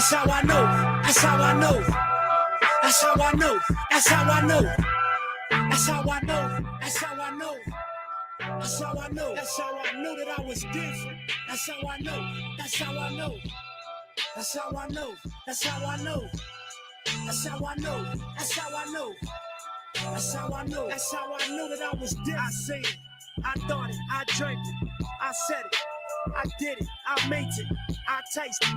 That's how I know. That's how I know. That's how I know. That's how I know. That's how I know. That's how I know. That's how I know. That's how I knew that I was different. That's how I know. That's how I know. That's how I know. That's how I know. That's how I know. That's how I know. That's how I know. That's how I knew that I was different. I seen it. I thought it. I drank it. I said it. I did it. I made it. I taste it.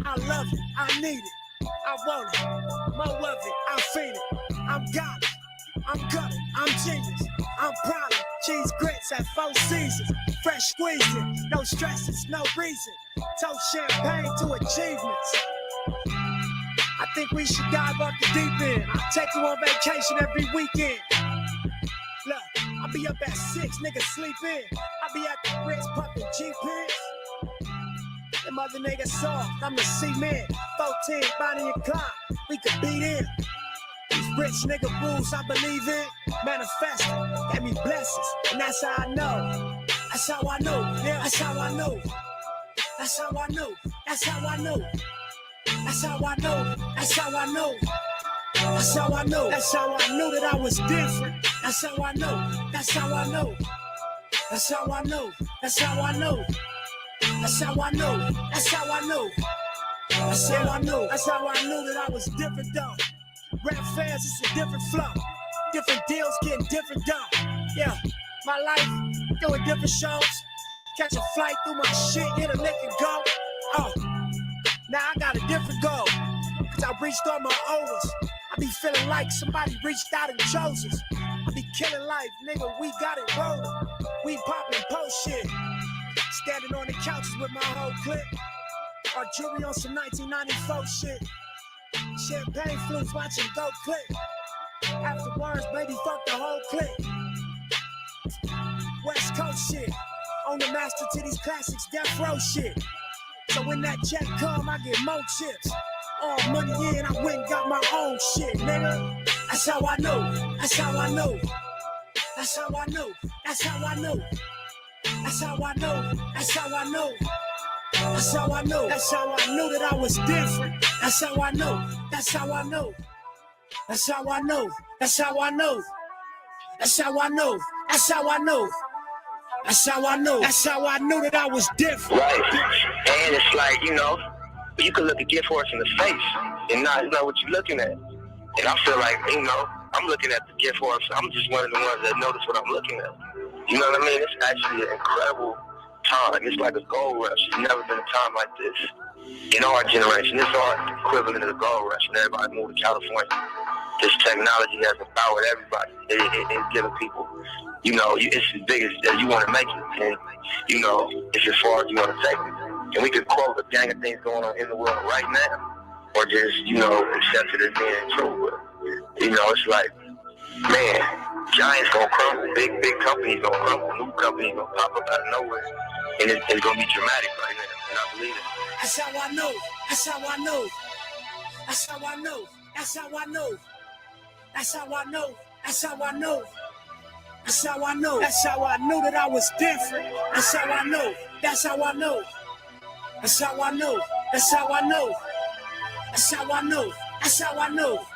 I love it. I need it. I want it. More of it. I feel it. I'm got it. I'm gutted. I'm genius. I'm proud of cheese grits at 4 seasons. Fresh squeezing. No stresses. No reason. Toast champagne to achievements. I think we should dive off the deep end. I'll take you on vacation every weekend. Look, I'll be up at 6, niggas sleep in. I'll be at the Ritz pumping G-Pins. Them other niggas soft, I'm the cement. 14, Bonnie and Clyde, we could beat in. These rich nigga rules I believe in. Manifesting, gave me blessings, and that's how I know. That's how I know, yeah, that's how I know. That's how I know, that's how I know. That's how I know, that's how I know. That's how I know, that's how I knew that I was different. That's how I know, that's how I know. That's how I know, that's how I know. That's how I know, that's how I know. That's how I know, that's how I knew that I was different though. Rap fans, it's a different flow. Different deals getting different dough. Yeah, my life, doing different shows. Catch a flight through my shit, hit a lick and go. Oh, now I got a different goal. Cause I reached all my overs. I be feeling like somebody reached out and chose us. I be killing life, nigga, we got it rolling. We popping post shit. Standing on the couches with my whole clique. Our jewelry on some 1994 shit. Champagne flutes watching go click. Afterwards, baby, fuck the whole clique. West Coast shit. On the master to these classics, death row shit. So when that check come, I get more chips. All money in, I went and got my own shit, nigga. That's how I know. That's how I know. That's how I know. That's how I know. That's how I know. That's how I know. That's how I know. That's how I knew that I was different. That's how I know. That's how I know. That's how I know. That's how I know. That's how I know. That's how I know. That's how I know. That's how I knew that I was different. Right. And it's like, you know, you can look a gift horse in the face and not know what you're looking at. And I feel like, you know, I'm looking at the gift horse. I'm just one of the ones that notice what I'm looking at. You know what I mean? It's actually an incredible time. It's like a gold rush. There's never been a time like this. In our generation, it's our equivalent of the gold rush. And everybody moved to California. This technology has empowered everybody. It's giving people, you know, it's as big as you want to make it. And, you know, it's as far as you want to take it. And we could quote a gang of things going on in the world right now. Or just, you know, accept it as being true. But, you know, it's like, man, giants gonna crumble. Big companies gonna crumble. New companies gonna pop up out of nowhere. And it's gonna be dramatic right now. And I believe it. That's how I know. That's how I know. That's how I know. That's how I know. That's how I know. That's how I know. That's how I know. That's how I knew that I was different. That's how I know. That's how I know. That's how I know. That's how I know. That's how I know. That's how I know.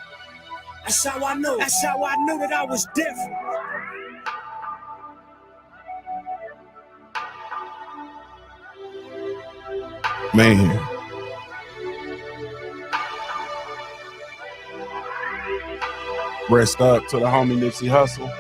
That's how I know. That's how I knew that I was different. Man. Rest up to the homie Nipsey Hussle.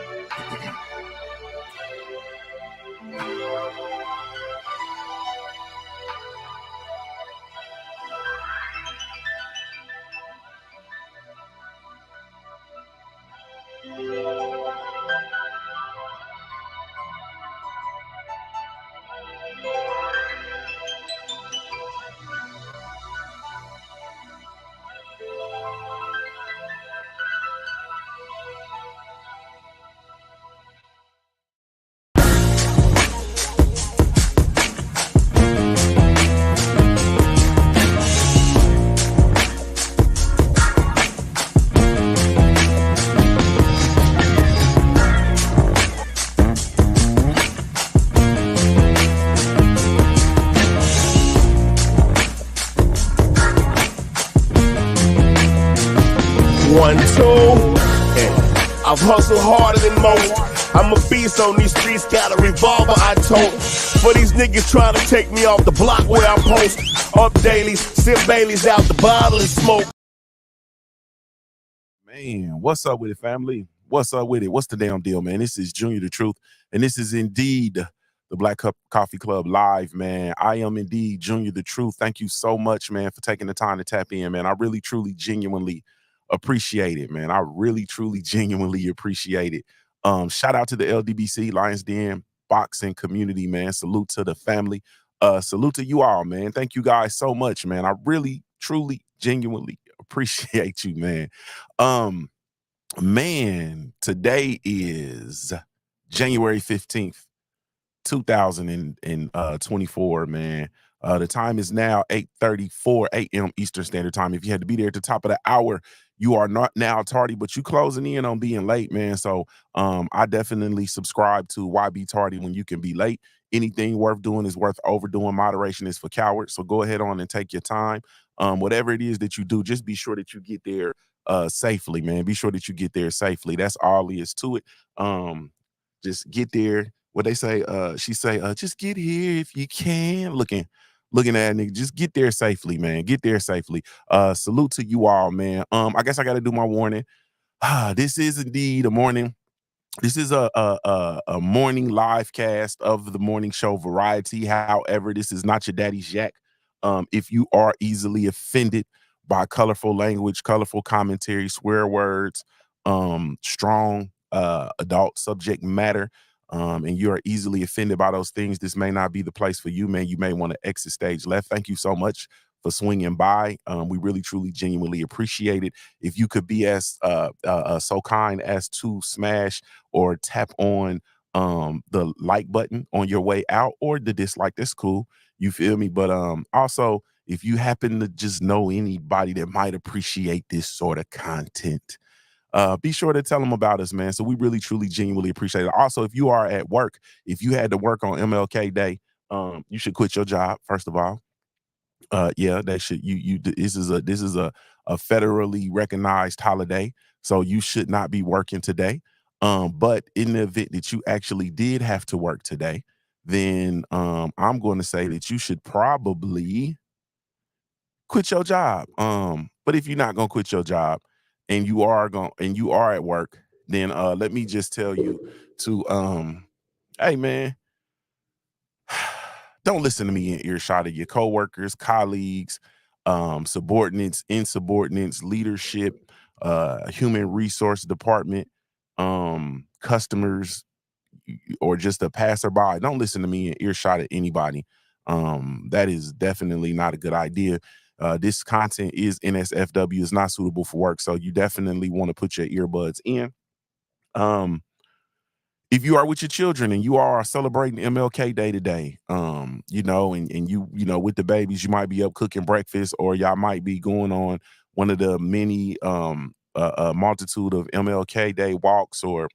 1, 2. I've hustled harder than most. I'm a beast on these streets, got a revolver I tote. For these niggas trying to take me off the block where I post. Up daily, sip Baileys out the bottle and smoke. Man, what's up with it, family? What's up with it? What's the damn deal, man? This is Junior the Truth, and this is indeed the Black Cup Coffee Club live, man. I am indeed Junior the Truth. Thank you so much, man, for taking the time to tap in, man. I really, truly, genuinely appreciate it, man. I really, truly, genuinely appreciate it. Shout out to the LDBC, Lions Den boxing community, man. Salute to the family. Salute to you all, man. Thank you guys so much, man. I really, truly, genuinely appreciate you, man. Man, today is January 15th, 2024, man. The time is now 8:34 a.m. Eastern Standard Time. If you had to be there at the top of the hour, you are not now tardy, but you closing in on being late, man. So I definitely subscribe to why be tardy when you can be late. Anything worth doing is worth overdoing. Moderation is for cowards. So go ahead on and take your time. Whatever it is that you do, just be sure that you get there safely, man. Be sure that you get there safely. That's all there is to it. Just get there. What they say, she say, just get here if you can. Looking at nigga, just get there safely, man. Get there safely. Salute to you all, man. I guess I gotta do my warning. This is indeed a morning. This is a morning live cast of the morning show Variety. However, this is not your daddy's yak. If you are easily offended by colorful language, colorful commentary, swear words, strong adult subject matter, and you are easily offended by those things, this may not be the place for you, man. You may want to exit stage left. Thank you so much for swinging by. We really, truly, genuinely appreciate it. If you could be as so kind as to smash or tap on the like button on your way out, or the dislike, that's cool. You feel me? But also, if you happen to just know anybody that might appreciate this sort of content, be sure to tell them about us, man. So we really, truly, genuinely appreciate it. Also, if you are at work, if you had to work on MLK Day, you should quit your job, first of all. Yeah, that should this is a federally recognized holiday, so you should not be working today. But in the event that you actually did have to work today, then I'm going to say that you should probably quit your job. But if you're not gonna quit your job and you are at work, then let me just tell you to hey man, don't listen to me in earshot of your coworkers, colleagues, subordinates, insubordinates, leadership, human resource department, customers, or just a passerby. Don't listen to me in earshot of anybody. That is definitely not a good idea. This content is NSFW, is not suitable for work, so you definitely want to put your earbuds in. If you are with your children and you are celebrating MLK Day today, you know, and you know, with the babies, you might be up cooking breakfast, or y'all might be going on one of the many multitude of MLK Day walks or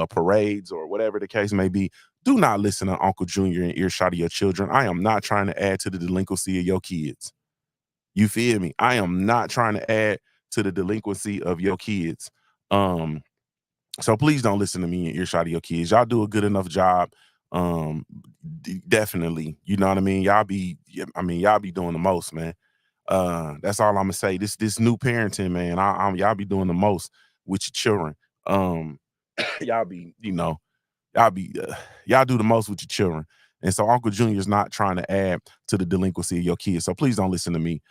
parades or whatever the case may be. Do not listen to Uncle Junior in earshot of your children. I am not trying to add to the delinquency of your kids. You feel me? I am not trying to add to the delinquency of your kids. So please don't listen to me in earshot of your kids. Y'all do a good enough job. Definitely. You know what I mean? Y'all be doing the most, man. That's all I'm gonna say. This new parenting, man. Y'all be doing the most with your children. Y'all be, you know, y'all do the most with your children. And so Uncle Junior's not trying to add to the delinquency of your kids. So please don't listen to me.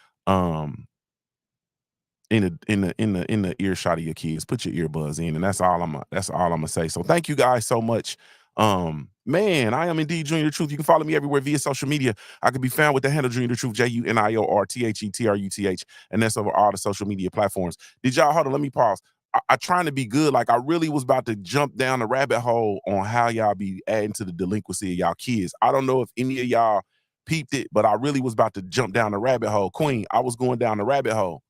In the earshot of your kids. Put your earbuds in, and that's all I'm gonna say. So thank you guys so much. Man, I am indeed Junior the Truth. You can follow me everywhere via social media. I can be found with the handle Junior the Truth, JuniorTheTruth, and that's over all the social media platforms. Did y'all hold on? Let me pause. I trying to be good. Like, I really was about to jump down the rabbit hole on how y'all be adding to the delinquency of y'all kids. I don't know if any of y'all peeped it, but I really was about to jump down the rabbit hole. Queen, I was going down the rabbit hole.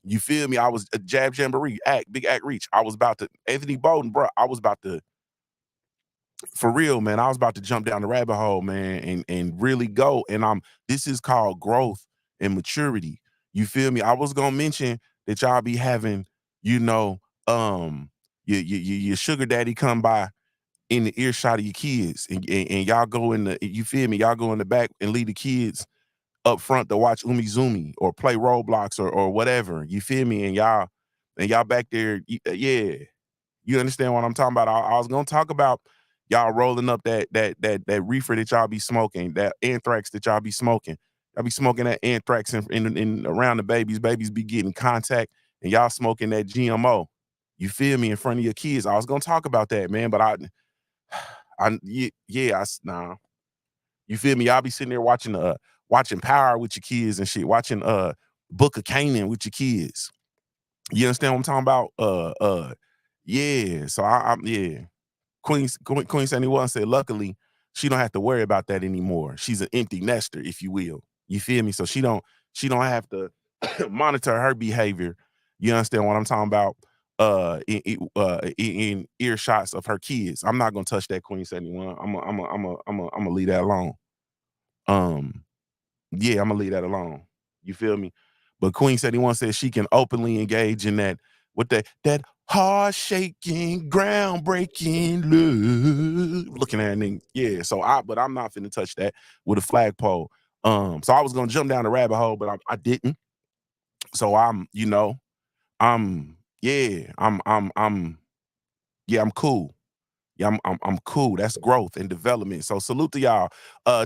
You feel me? I was a jab jamboree, big act reach. I was about to, Anthony Bolden, bro. I was about to, for real, man. I was about to jump down the rabbit hole, man, and really go. And this is called growth and maturity. You feel me? I was gonna mention that y'all be having, you know, your sugar daddy come by in the earshot of your kids, and y'all go in the, you feel me? Y'all go in the back and leave the kids up front to watch Umizoomi or play Roblox or whatever. You feel me? And y'all back there, yeah. You understand what I'm talking about? I was gonna talk about y'all rolling up that reefer that y'all be smoking, that anthrax that y'all be smoking. Y'all be smoking that anthrax in around the babies. Babies be getting contact, and y'all smoking that GMO. You feel me? In front of your kids. I was gonna talk about that, man, but nah. You feel me? Y'all be sitting there watching Power with your kids and shit, watching Book of Canaan with your kids. You understand what I'm talking about? Yeah. So I'm yeah. Queen 71 said, luckily, she don't have to worry about that anymore. She's an empty nester, if you will. You feel me? So she don't have to monitor her behavior. You understand what I'm talking about? In earshots of her kids. I'm not gonna touch that Queen 71. I'm gonna leave that alone. Yeah, I'm gonna leave that alone. You feel me? But Queen 71 says she can openly engage in that with that heart shaking, groundbreaking love. Looking at it, yeah. So but I'm not finna touch that with a flagpole. So I was gonna jump down the rabbit hole, but I didn't. So yeah, I'm cool. Yeah, I'm cool. That's growth and development. So salute to y'all.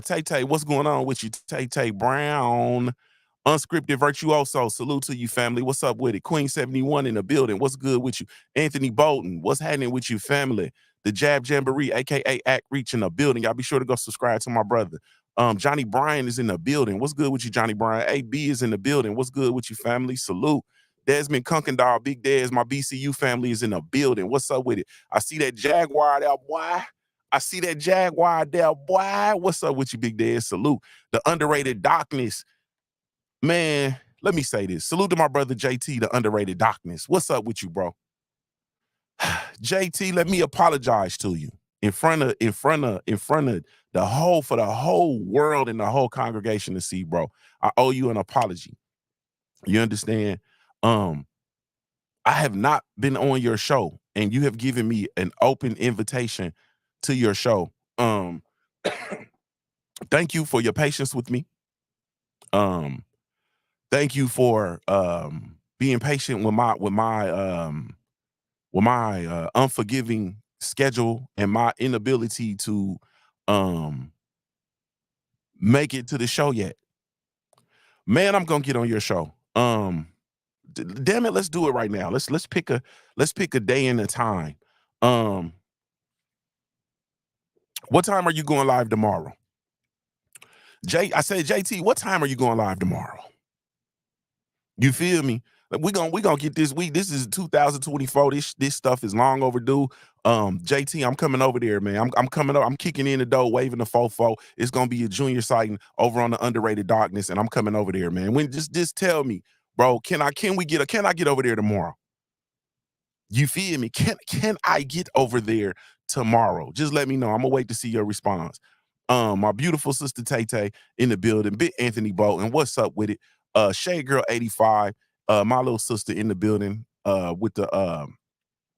Tay, what's going on with you? Tay Brown. Unscripted virtuoso. Salute to you, family. What's up with it? Queen 71 in the building. What's good with you? Anthony Bolton. What's happening with you, family? The Jab Jamboree, aka Act Reach in the building. Y'all be sure to go subscribe to my brother. Johnny Bryan is in the building. What's good with you, Johnny Bryan? AB is in the building. What's good with you, family? Salute. Desmond Kunkendall, Big Des, my BCU family is in the building. What's up with it? I see that Jaguar there, boy. I see that Jaguar there, boy. What's up with you, Big Des? Salute. The underrated darkness. Man, let me say this. Salute to my brother JT, the underrated darkness. What's up with you, bro? JT, let me apologize to you in front of the whole world and the whole congregation to see, bro. I owe you an apology. You understand? I have not been on your show, and you have given me an open invitation to your show. Thank you for your patience with me. Thank you for being patient with my unforgiving schedule and my inability to make it to the show yet. Man, I'm gonna get on your show. Damn it, let's do it right now. Let's pick a day and a time. What time are you going live tomorrow? I said, JT, what time are you going live tomorrow? You feel me? We're gonna get this week. This is 2024. This stuff is long overdue. JT, I'm coming over there, man. I'm coming up. I'm kicking in the door, waving the fofo. It's gonna be a junior sighting over on the underrated darkness, and I'm coming over there, man. When just tell me, bro, can I get over there tomorrow? You feel me? Can I get over there tomorrow? Just let me know. I'm gonna wait to see your response. My beautiful sister Tay Tay in the building. Big Anthony Bolton. What's up with it? Shade Girl 85. My little sister in the building. With the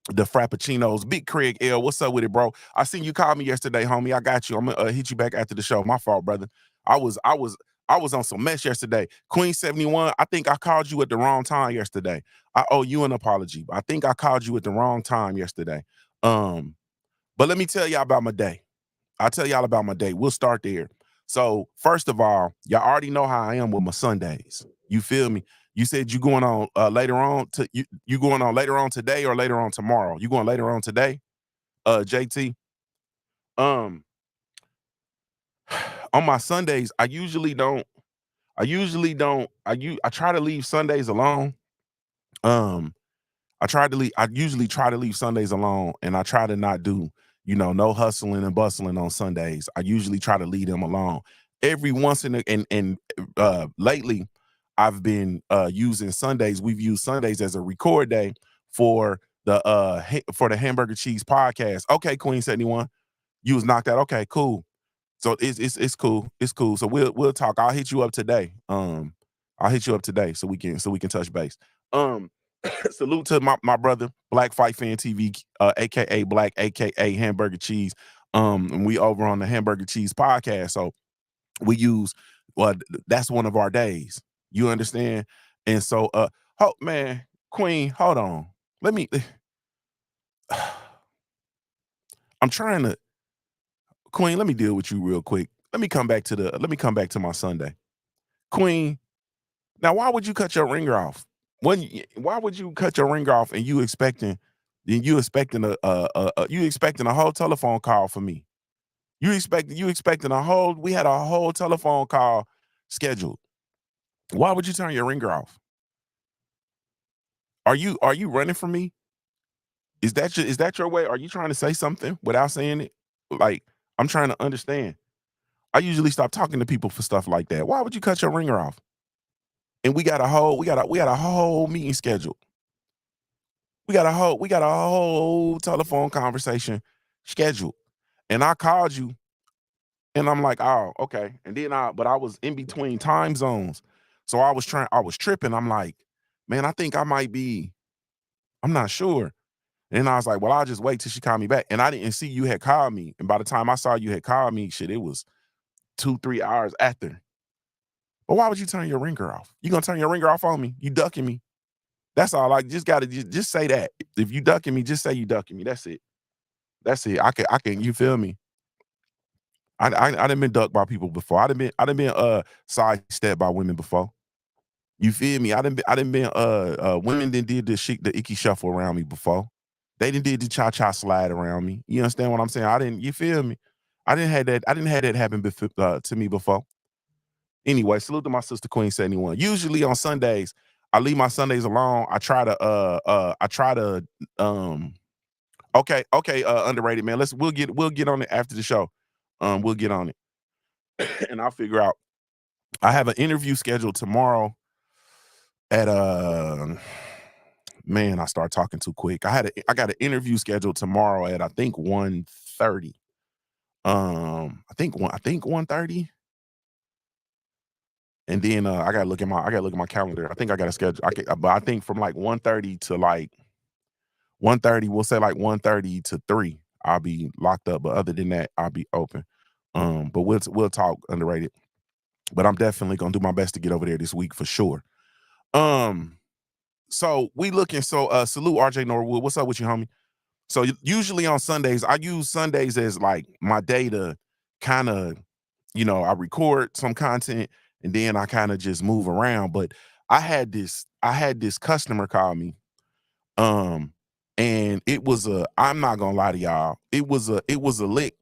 Frappuccinos. Big Craig L. What's up with it, bro? I seen you call me yesterday, homie. I got you. I'm gonna hit you back after the show. My fault, brother. I was on some mess yesterday. Queen 71. I think I called you at the wrong time yesterday. I owe you an apology. I think I called you at the wrong time yesterday. But let me tell y'all about my day. I'll tell y'all about my day. We'll start there. So first of all, y'all already know how I am with my Sundays. You feel me? You said you going on later on to you going on later on today or later on tomorrow? You going later on today? JT. On my Sundays, I try to leave Sundays alone. I usually try to leave Sundays alone, and I try to not do, no hustling and bustling on Sundays. I usually try to leave them alone. Every once in a, and lately, I've been using Sundays. We've used Sundays as a record day for the Hamburger Cheese podcast. Okay, Queen 71, you was knocked out. Okay, cool. So it's cool. It's cool. So we'll talk. I'll hit you up today. I'll hit you up today so we can touch base. Salute to my brother, Black Fight Fan TV, aka Black, aka Hamburger Cheese. And we over on the Hamburger Cheese podcast. So we use that's one of our days. You understand? And so man, Queen, hold on. Let me I'm trying to Queen, let me deal with you real quick. Let me come back to my Sunday. Queen, now why would you cut your ringer off? Why would you cut your ringer off and you expecting a whole telephone call from me? You expecting we had a whole telephone call scheduled. Why would you turn your ringer off? Are you running from me? Is that your way? Are you trying to say something without saying it? Like, I'm trying to understand. I usually stop talking to people for stuff like that. Why would you cut your ringer off? And we got a whole meeting scheduled. We got a whole telephone conversation scheduled. And I called you and I'm like, oh, okay. And then but I was in between time zones. So I was tripping. I'm like, man, I think I'm not sure. And I was like, well, I'll just wait till she called me back. And I didn't see you had called me. And by the time I saw you had called me, shit, it was 2-3 hours after. But why would you turn your ringer off? You gonna turn your ringer off on me? You ducking me? That's all. I just say that. If you ducking me, just say you ducking me. That's it. I can. You feel me? I done been ducked by people before. I done been sidestepped by women before. You feel me? I done been women did the icky shuffle around me before. They did the cha-cha slide around me. You understand what I'm saying? You feel me? I didn't have that happen to me before. Anyway, salute to my sister Queen 71. Usually on Sundays, I leave my Sundays alone. I try to underrated, man. We'll get on it after the show. We'll get on it. And I'll figure out. I have an interview scheduled tomorrow at man, I start talking too quick. I got an interview scheduled tomorrow at I think 1:30. I think 1:30. And then I gotta look at my calendar. I think I got a schedule. But I think from like 1:30 to like 1:30, we'll say like 1:30 to 3, I'll be locked up. But other than that, I'll be open. But we'll talk underrated. But I'm definitely gonna do my best to get over there this week for sure. So salute RJ Norwood. What's up with you, homie? So usually on Sundays, I use Sundays as like my day to kind of, I record some content and then I kind of just move around. But I had this customer call me. And I'm not gonna lie to y'all, it was a lick.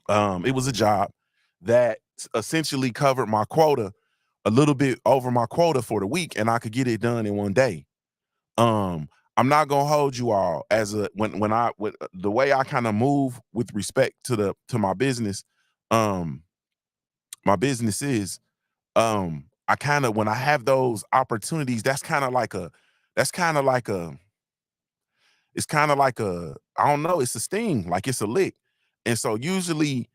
It was a job that essentially covered my quota, a little bit over my quota for the week, and I could get it done in one day. I'm not gonna hold you all with the way I kind of move with respect to my business. My business is I kind of, when I have those opportunities, it's kind of like I don't know, it's a sting, like it's a lick. And so usually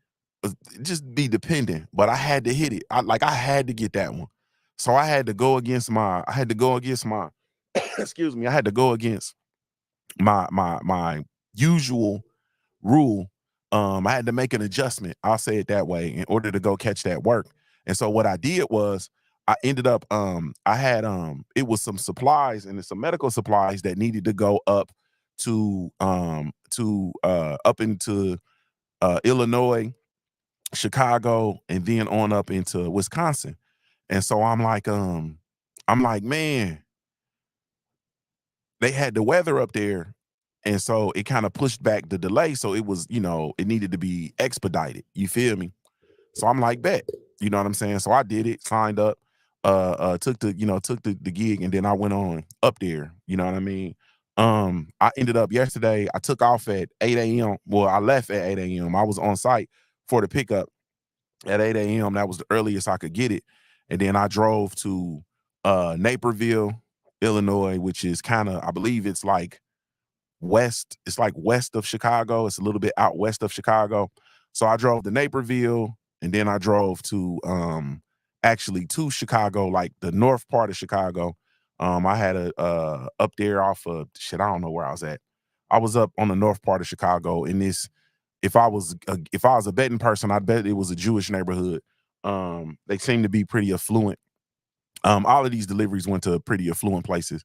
just be dependent, but I had to hit it. I had to get that one. So I had to go against my excuse me, I had to go against my usual rule. I had to make an adjustment, I'll say it that way, in order to go catch that work. And so what I did was I ended up I had it was some supplies and some medical supplies that needed to go up into Illinois, Chicago, and then on up into Wisconsin. And so I'm like, man, they had the weather up there. And so it kind of pushed back the delay. So it was, it needed to be expedited. You feel me? So I'm like, bet. You know what I'm saying? So I did it, signed up, took the gig, and then I went on up there. You know what I mean? I ended up yesterday, I took off at 8 a.m. Well, I left at 8 a.m. I was on site for the pickup at 8 a.m. That was the earliest I could get it. And then I drove to Naperville, Illinois, which is kind of, I believe it's like west of Chicago. It's a little bit out west of Chicago. So I drove to Naperville, and then I drove to actually to Chicago, like the north part of Chicago. I had a up there off of shit. I don't know where I was at. I was up on the north part of Chicago in this. If I was a betting person, I bet it was a Jewish neighborhood. They seem to be pretty affluent. All of these deliveries went to pretty affluent places,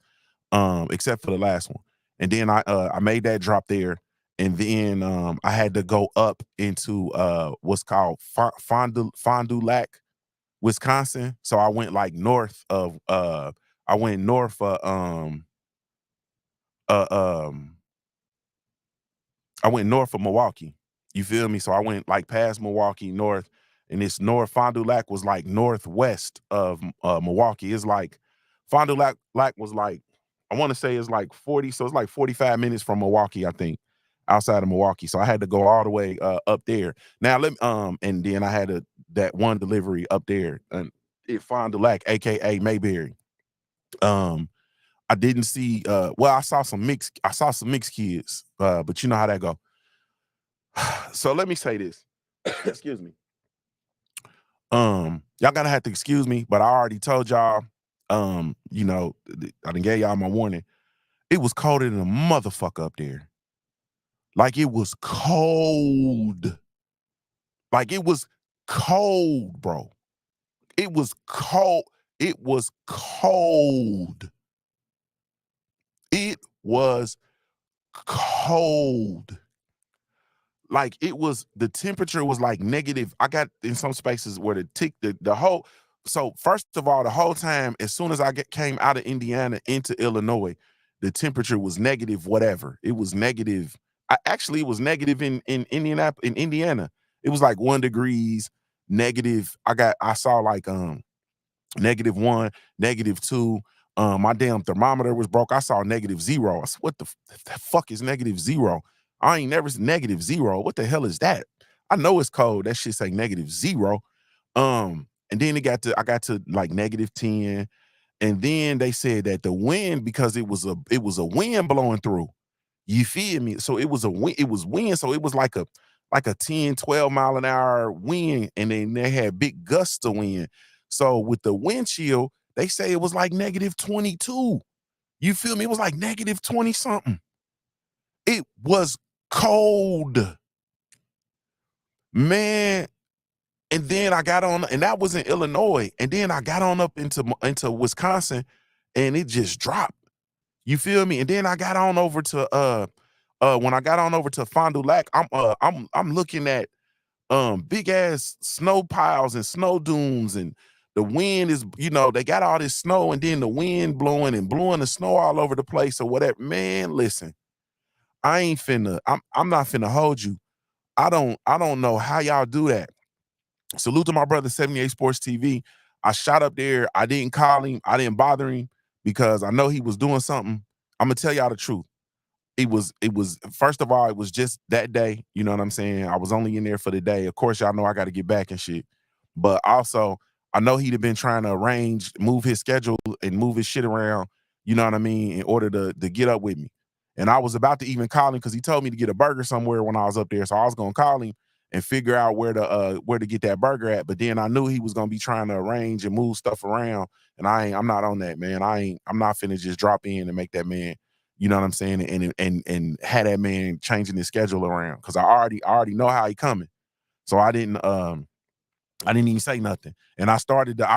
except for the last one. And then I made that drop there, and then I had to go up into what's called Fond du Lac, Wisconsin. So I went like north of I went north uh um I went north of Milwaukee. You feel me? So I went like past Milwaukee north, and this north Fond du Lac was like northwest of Milwaukee. It's like Fond du Lac was like, I want to say it's like 40, so it's like 45 minutes from Milwaukee, I think, outside of Milwaukee. So I had to go all the way up there. Now and then I had that one delivery up there and at Fond du Lac, aka Mayberry. I didn't see well, I saw some mixed kids, but you know how that go. So let me say this. Excuse me. Y'all gonna have to excuse me, but I already told y'all, you know, I done gave y'all my warning. It was colder than a motherfucker up there. Like it was cold. Like it was cold, bro. It was cold. It was cold. It was cold. Like it was, the temperature was like negative. I got in some spaces where the whole, so first of all, the whole time, as soon as I came out of Indiana into Illinois, the temperature was negative whatever. It was negative. Actually, it was negative in Indiana. It was like 1 degrees, negative. I saw like -1, -2. My damn thermometer was broke. I saw -0. I said, what the fuck is -0? I ain't never seen -0. What the hell is that? I know it's cold. That shit say -0. And then I got to like -10. And then they said that the wind, because it was a wind blowing through. You feel me? So it was wind. So it was like a 10, 12 mile an hour wind. And then they had big gusts of wind. So with the wind chill, they say it was like -22. You feel me? It was like -20 something. It was cold, man. And then I got on, and that was in Illinois. And then I got on up into Wisconsin, and it just dropped. You feel me? And then I got on over to when I got on over to Fond du Lac, I'm looking at big ass snow piles and snow dunes, and the wind is, you know, they got all this snow, and then the wind blowing the snow all over the place or whatever. Man, listen, I'm not finna hold you. I don't know how y'all do that. Salute to my brother 78 Sports TV. I shot up there. I didn't call him. I didn't bother him because I know he was doing something. I'm gonna tell y'all the truth. It was first of all, it was just that day. You know what I'm saying? I was only in there for the day. Of course, y'all know I got to get back and shit. But also, I know he'd have been trying to move his schedule and move his shit around, you know what I mean, in order to get up with me. And I was about to even call him because he told me to get a burger somewhere when I was up there. So I was gonna call him and figure out where to get that burger at. But then I knew he was gonna be trying to arrange and move stuff around. And I'm not on that, man. I'm not finna just drop in and make that man, you know what I'm saying, and had that man changing his schedule around. Cause I already know how he coming. So I didn't even say nothing. And I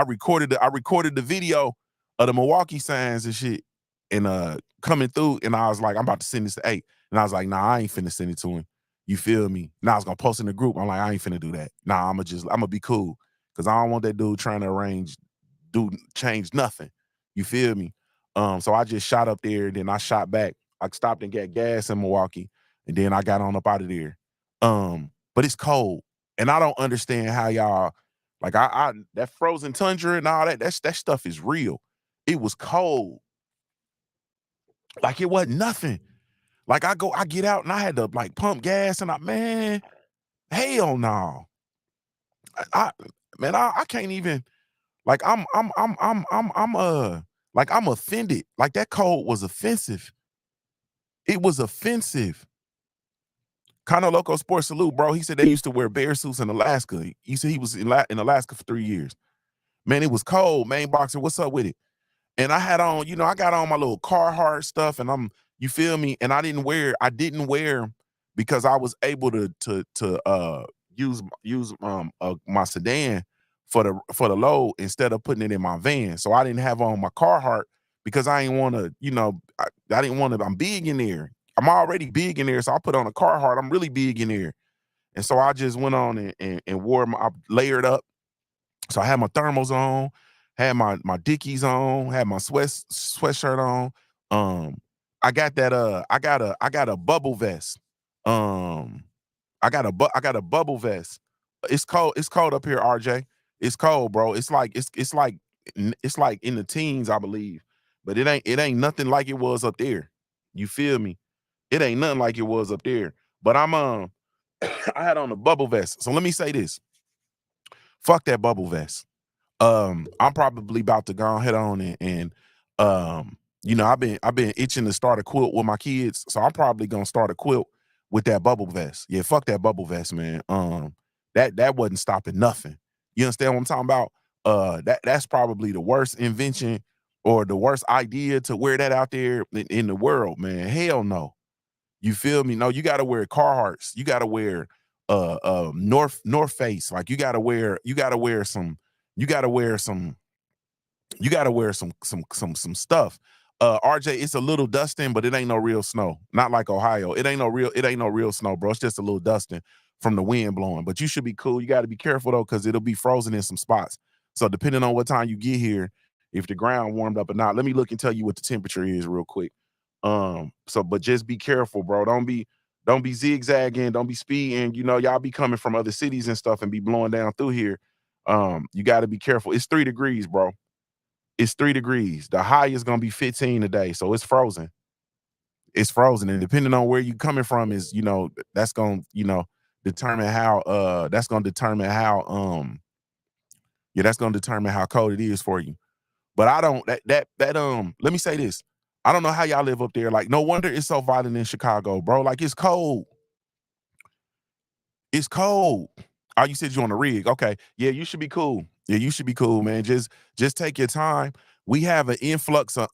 recorded the video of the Milwaukee signs and shit, and coming through, and I was like, I'm about to send this to 8. And I was like, nah, I ain't finna send it to him. You feel me? Now I was gonna post in the group. I'm like, I ain't finna do that. Nah, I'm gonna be cool. Cause I don't want that dude trying to change nothing. You feel me? So I just shot up there, then I shot back. I stopped and got gas in Milwaukee, and then I got on up out of there. But it's cold. And I don't understand how y'all, like, I that frozen tundra and all that stuff is real. It was cold. Like it wasn't nothing. Like I get out and I had to like pump gas, and man, hell no. I can't even, like I'm offended. Like that cold was offensive. It was offensive. Kano Loco Sports Salute, bro. He said they used to wear bear suits in Alaska. He said he was in Alaska for 3 years. Man, it was cold. Main Boxer, what's up with it? And I had on, you know, I got on my little Carhartt stuff, and you feel me? And I didn't wear because I was able to use my sedan for the load instead of putting it in my van. So I didn't have on my Carhartt because I didn't want to, you know, I didn't want to. I'm big in there. I'm already big in there, so I put on a Carhartt. I'm really big in there, and so I just went on and wore I layered up. So I had my thermals on, had my Dickies on, had my sweatshirt on. Um, I got a bubble vest. Um, I got a bubble vest. It's cold up here, RJ. It's cold, bro. It's like in the teens, I believe. But it ain't nothing like it was up there. You feel me? It ain't nothing like it was up there. But I had on a bubble vest. So let me say this. Fuck that bubble vest. I'm probably about to go ahead on and you know, I've been itching to start a quilt with my kids, so I'm probably gonna start a quilt with that bubble vest. Yeah, fuck that bubble vest, man. That wasn't stopping nothing. You understand what I'm talking about? That's probably the worst invention or the worst idea to wear that out there in the world, man. Hell no. You feel me? No, you gotta wear Carhartts. You gotta wear North Face. Like you gotta wear some some stuff. RJ, it's a little dusting, but it ain't no real snow. Not like Ohio. It ain't no real snow, bro. It's just a little dusting from the wind blowing. But you should be cool. You got to be careful though, because it'll be frozen in some spots. So depending on what time you get here, if the ground warmed up or not, let me look and tell you what the temperature is real quick. But just be careful, bro. Don't be zigzagging, don't be speeding. You know, y'all be coming from other cities and stuff and be blowing down through here. You got to be careful. It's 3 degrees, bro. It's 3 degrees. The high is gonna be 15 today, so it's frozen. It's frozen, and depending on where you coming from is, you know, that's gonna, you know, determine how that's gonna determine how cold it is for you. But I don't let me say this. I don't know how y'all live up there. Like, no wonder it's so violent in Chicago, bro. Like, it's cold. It's cold. Oh, you said you on the rig. Okay. Yeah, you should be cool. Yeah, you should be cool, man. Just take your time. We have an influx of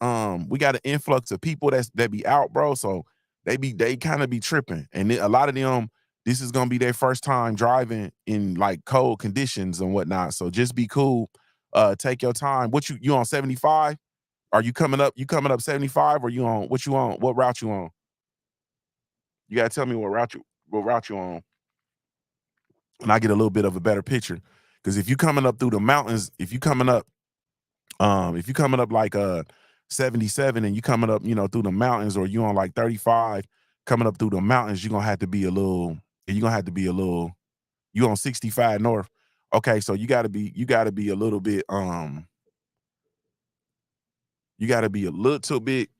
we got an influx of people that be out, bro. So they kind of be tripping. And a lot of them, this is gonna be their first time driving in like cold conditions and whatnot. So just be cool. Take your time. What you on 75? Are you coming up 75 or you on what you on? What route you on? You gotta tell me what route you on, and I get a little bit of a better picture. Because if you coming up through the mountains, if you coming up like 77 and you coming up, you know, through the mountains, or you on like 35 coming up through the mountains, you're gonna have to be a little, you on 65 north. Okay, so you gotta be a little bit you gotta be a little bit,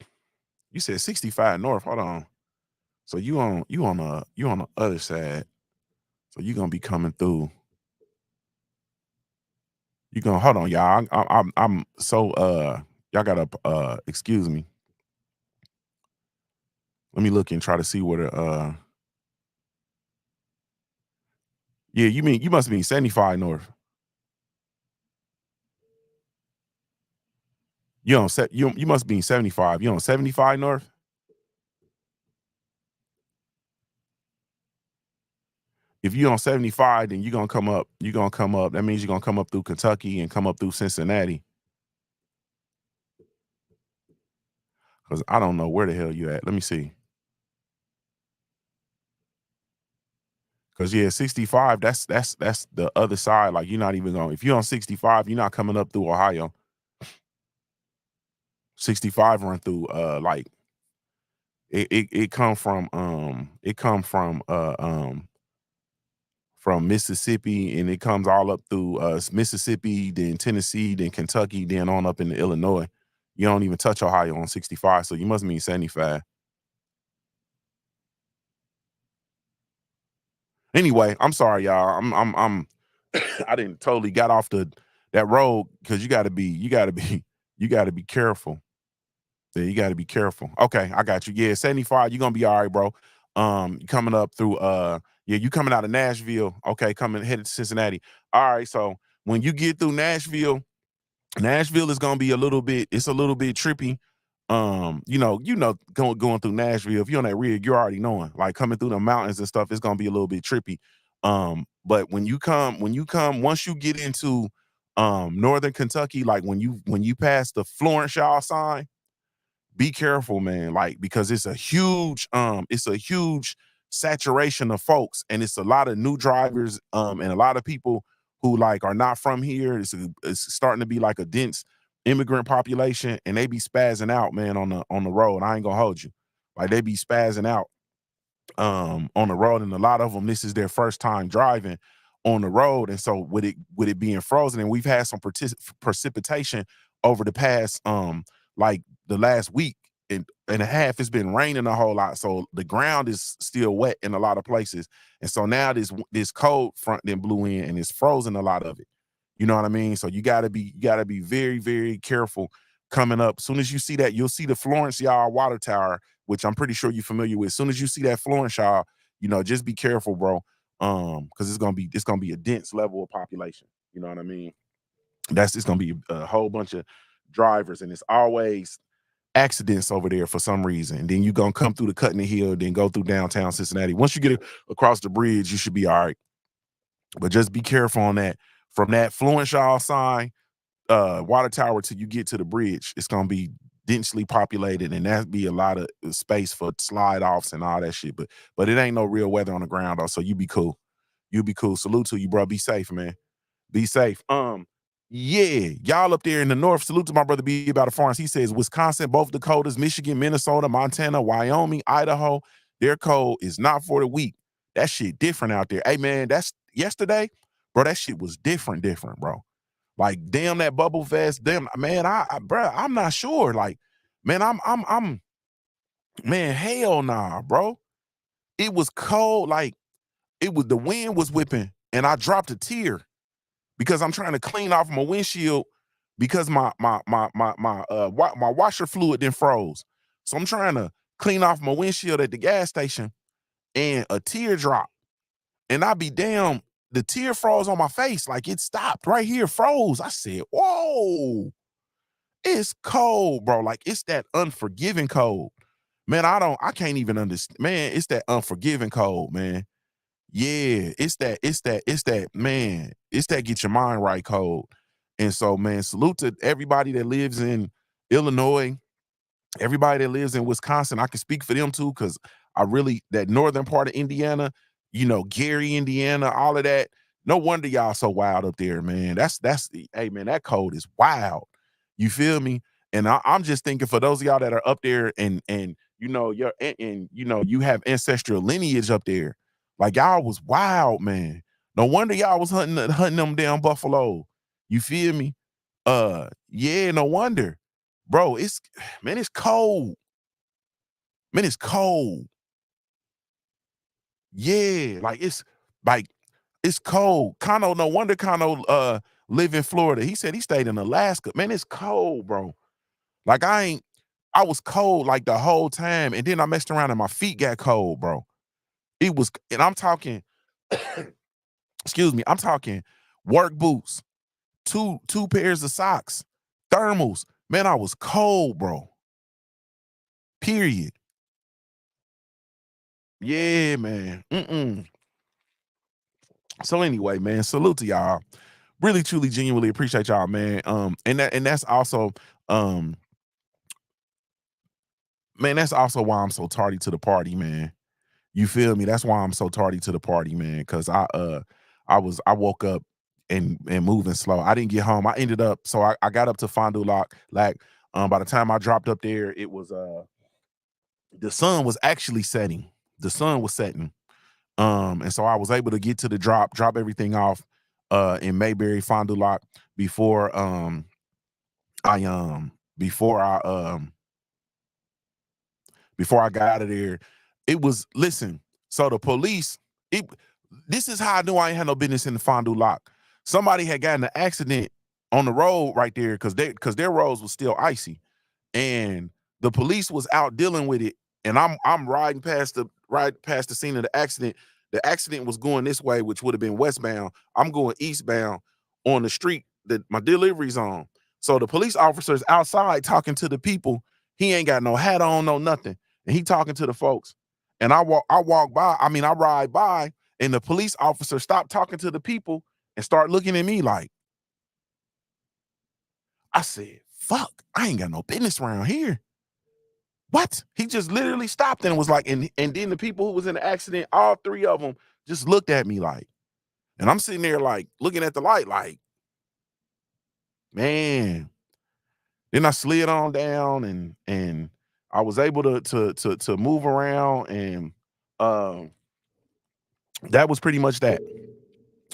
you said 65 north. Hold on. So you on the other side. So you're gonna be coming through. You gonna hold on, y'all. I'm so y'all gotta excuse me. Let me look and try to see where the yeah, you must mean 75 north. You must be 75. You on 75 north? If you on 75, then you're gonna come up. That means you're gonna come up through Kentucky and come up through Cincinnati. Because I don't know where the hell you at. Let me see. Cause yeah, 65, that's the other side. Like, you're not even going, if you're on 65, you're not coming up through Ohio. 65 run through like it come from Mississippi, and it comes all up through Mississippi, then Tennessee, then Kentucky, then on up into Illinois. You don't even touch Ohio on 65, so you must mean 75. Anyway, I'm sorry, y'all. I'm I didn't totally got off that road, because you gotta be careful. Yeah, you gotta be careful. Okay, I got you. Yeah, 75, you're gonna be all right, bro. Coming up through yeah, you coming out of Nashville. Okay, coming headed to Cincinnati. All right, so when you get through Nashville, Nashville is gonna be a little bit, it's a little bit trippy. Going through Nashville, if you're on that rig, you're already knowing, like coming through the mountains and stuff, it's gonna be a little bit trippy. But when you come, once you get into northern Kentucky, like when you pass the Florence Shaw sign, be careful, man. Like, because it's a huge saturation of folks, and it's a lot of new drivers, and a lot of people who like are not from here. It's starting to be like a dense immigrant population, and they be spazzing out, man, on the road. I ain't gonna hold you. Like, they be spazzing out on the road, and a lot of them, this is their first time driving on the road. And so with it being frozen, and we've had some precipitation over the past like the last week and a half, it's been raining a whole lot, so the ground is still wet in a lot of places. And so now this cold front then blew in, and it's frozen a lot of it. You know what I mean? So you gotta be very, very careful coming up. As soon as you see that, you'll see the Florence Yard water tower, which I'm pretty sure you're familiar with. As soon as you see that Florence Yard, just be careful, bro. Because it's gonna be a dense level of population. You know what I mean? It's gonna be a whole bunch of drivers, and it's always accidents over there for some reason. And then you're gonna come through the Cutting Hill, then go through downtown Cincinnati. Once you get across the bridge, you should be all right. But just be careful on that. From that Florence Shaw sign, water tower, till you get to the bridge, it's gonna be densely populated, and that'd be a lot of space for slide offs and all that shit. But it ain't no real weather on the ground though, so you be cool. You be cool. Salute to you, bro. Be safe, man. Be safe. Yeah, y'all up there in the north. Salute to my brother B about the farms. He says Wisconsin, both Dakotas, Michigan, Minnesota, Montana, Wyoming, Idaho. Their code is not for the weak. That shit different out there. Hey man, that's yesterday, bro. That shit was different, bro. Like, damn, that bubble fest. Damn, man, bro, I'm not sure. Like, man, I'm man, hell nah, bro. It was cold. Like, the wind was whipping, and I dropped a tear because I'm trying to clean off my windshield because my washer fluid then froze. So I'm trying to clean off my windshield at the gas station, and a tear dropped. And I be damn, the tear froze on my face. Like, it stopped right here, froze. I said, whoa, it's cold, bro. Like, it's that unforgiving cold. Man, I can't even understand. Man, it's that unforgiving cold, man. Yeah, it's that, man. It's that get your mind right cold. And so, man, salute to everybody that lives in Illinois, everybody that lives in Wisconsin. I can speak for them too, because that northern part of Indiana, Gary, Indiana, all of that. No wonder y'all so wild up there, man. Hey, man, that cold is wild. You feel me? And I'm just thinking, for those of y'all that are up there, and you have ancestral lineage up there, like, y'all was wild, man. No wonder y'all was hunting them damn buffalo. You feel me? Yeah, no wonder. Bro, it's cold. Man, it's cold. Yeah, like it's cold. Kano, no wonder Kano live in Florida. He said he stayed in Alaska. Man, it's cold, bro. Like, I was cold like the whole time, and then I messed around and my feet got cold, bro. And I'm talking, excuse me, I'm talking work boots, two pairs of socks, thermals. Man, I was cold, bro. Period. Yeah, man. So anyway, man, salute to y'all. Really, truly, genuinely appreciate y'all, man. That's also, man, that's also why I'm so tardy to the party, man. You feel me? That's why I'm so tardy to the party, man. Cause I woke up and moving slow. I didn't get home. I got up to Fond du Lac. Like, by the time I dropped up there, it was the sun was actually setting. The sun was setting. And so I was able to get to the drop everything off in Mayberry, Fond du Lac before I before I got out of there. It was, listen, so the police, this is how I knew I ain't had no business in the Fond du Lac. Somebody had gotten an accident on the road right there because their roads was still icy, and the police was out dealing with it. And I'm riding past the scene of the accident. The accident was going this way, which would have been westbound. I'm going eastbound on the street that my delivery's on. So the police officer's outside talking to the people. He ain't got no hat on, no nothing. And he talking to the folks. And I ride by, and the police officer stopped talking to the people and start looking at me like, I said, fuck, I ain't got no business around here. What? He just literally stopped and was like, and then the people who was in the accident, all three of them just looked at me like, and I'm sitting there like looking at the light like, man. Then I slid on down and I was able to move around, and that was pretty much that.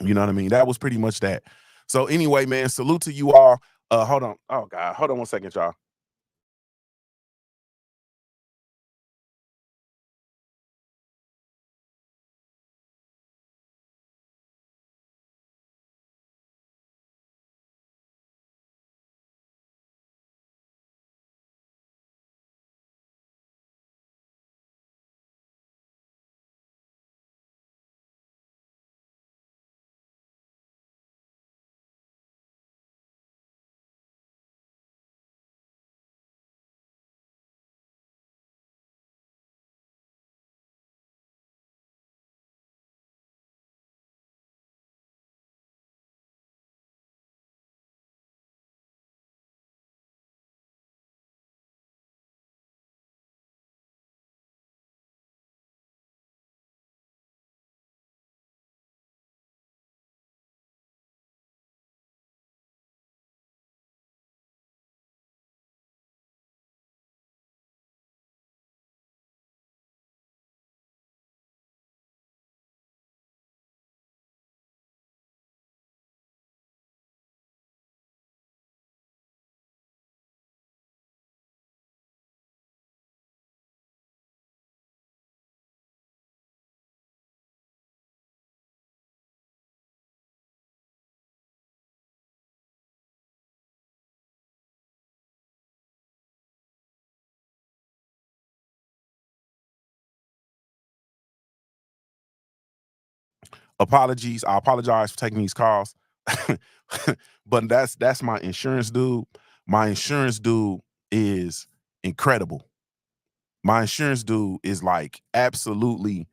You know what I mean? That was pretty much that. So anyway, man, salute to you all. Hold on. Oh God, hold on 1 second, y'all. Apologies. I apologize for taking these calls. But that's my insurance dude. My insurance dude is incredible. My insurance dude is like absolutely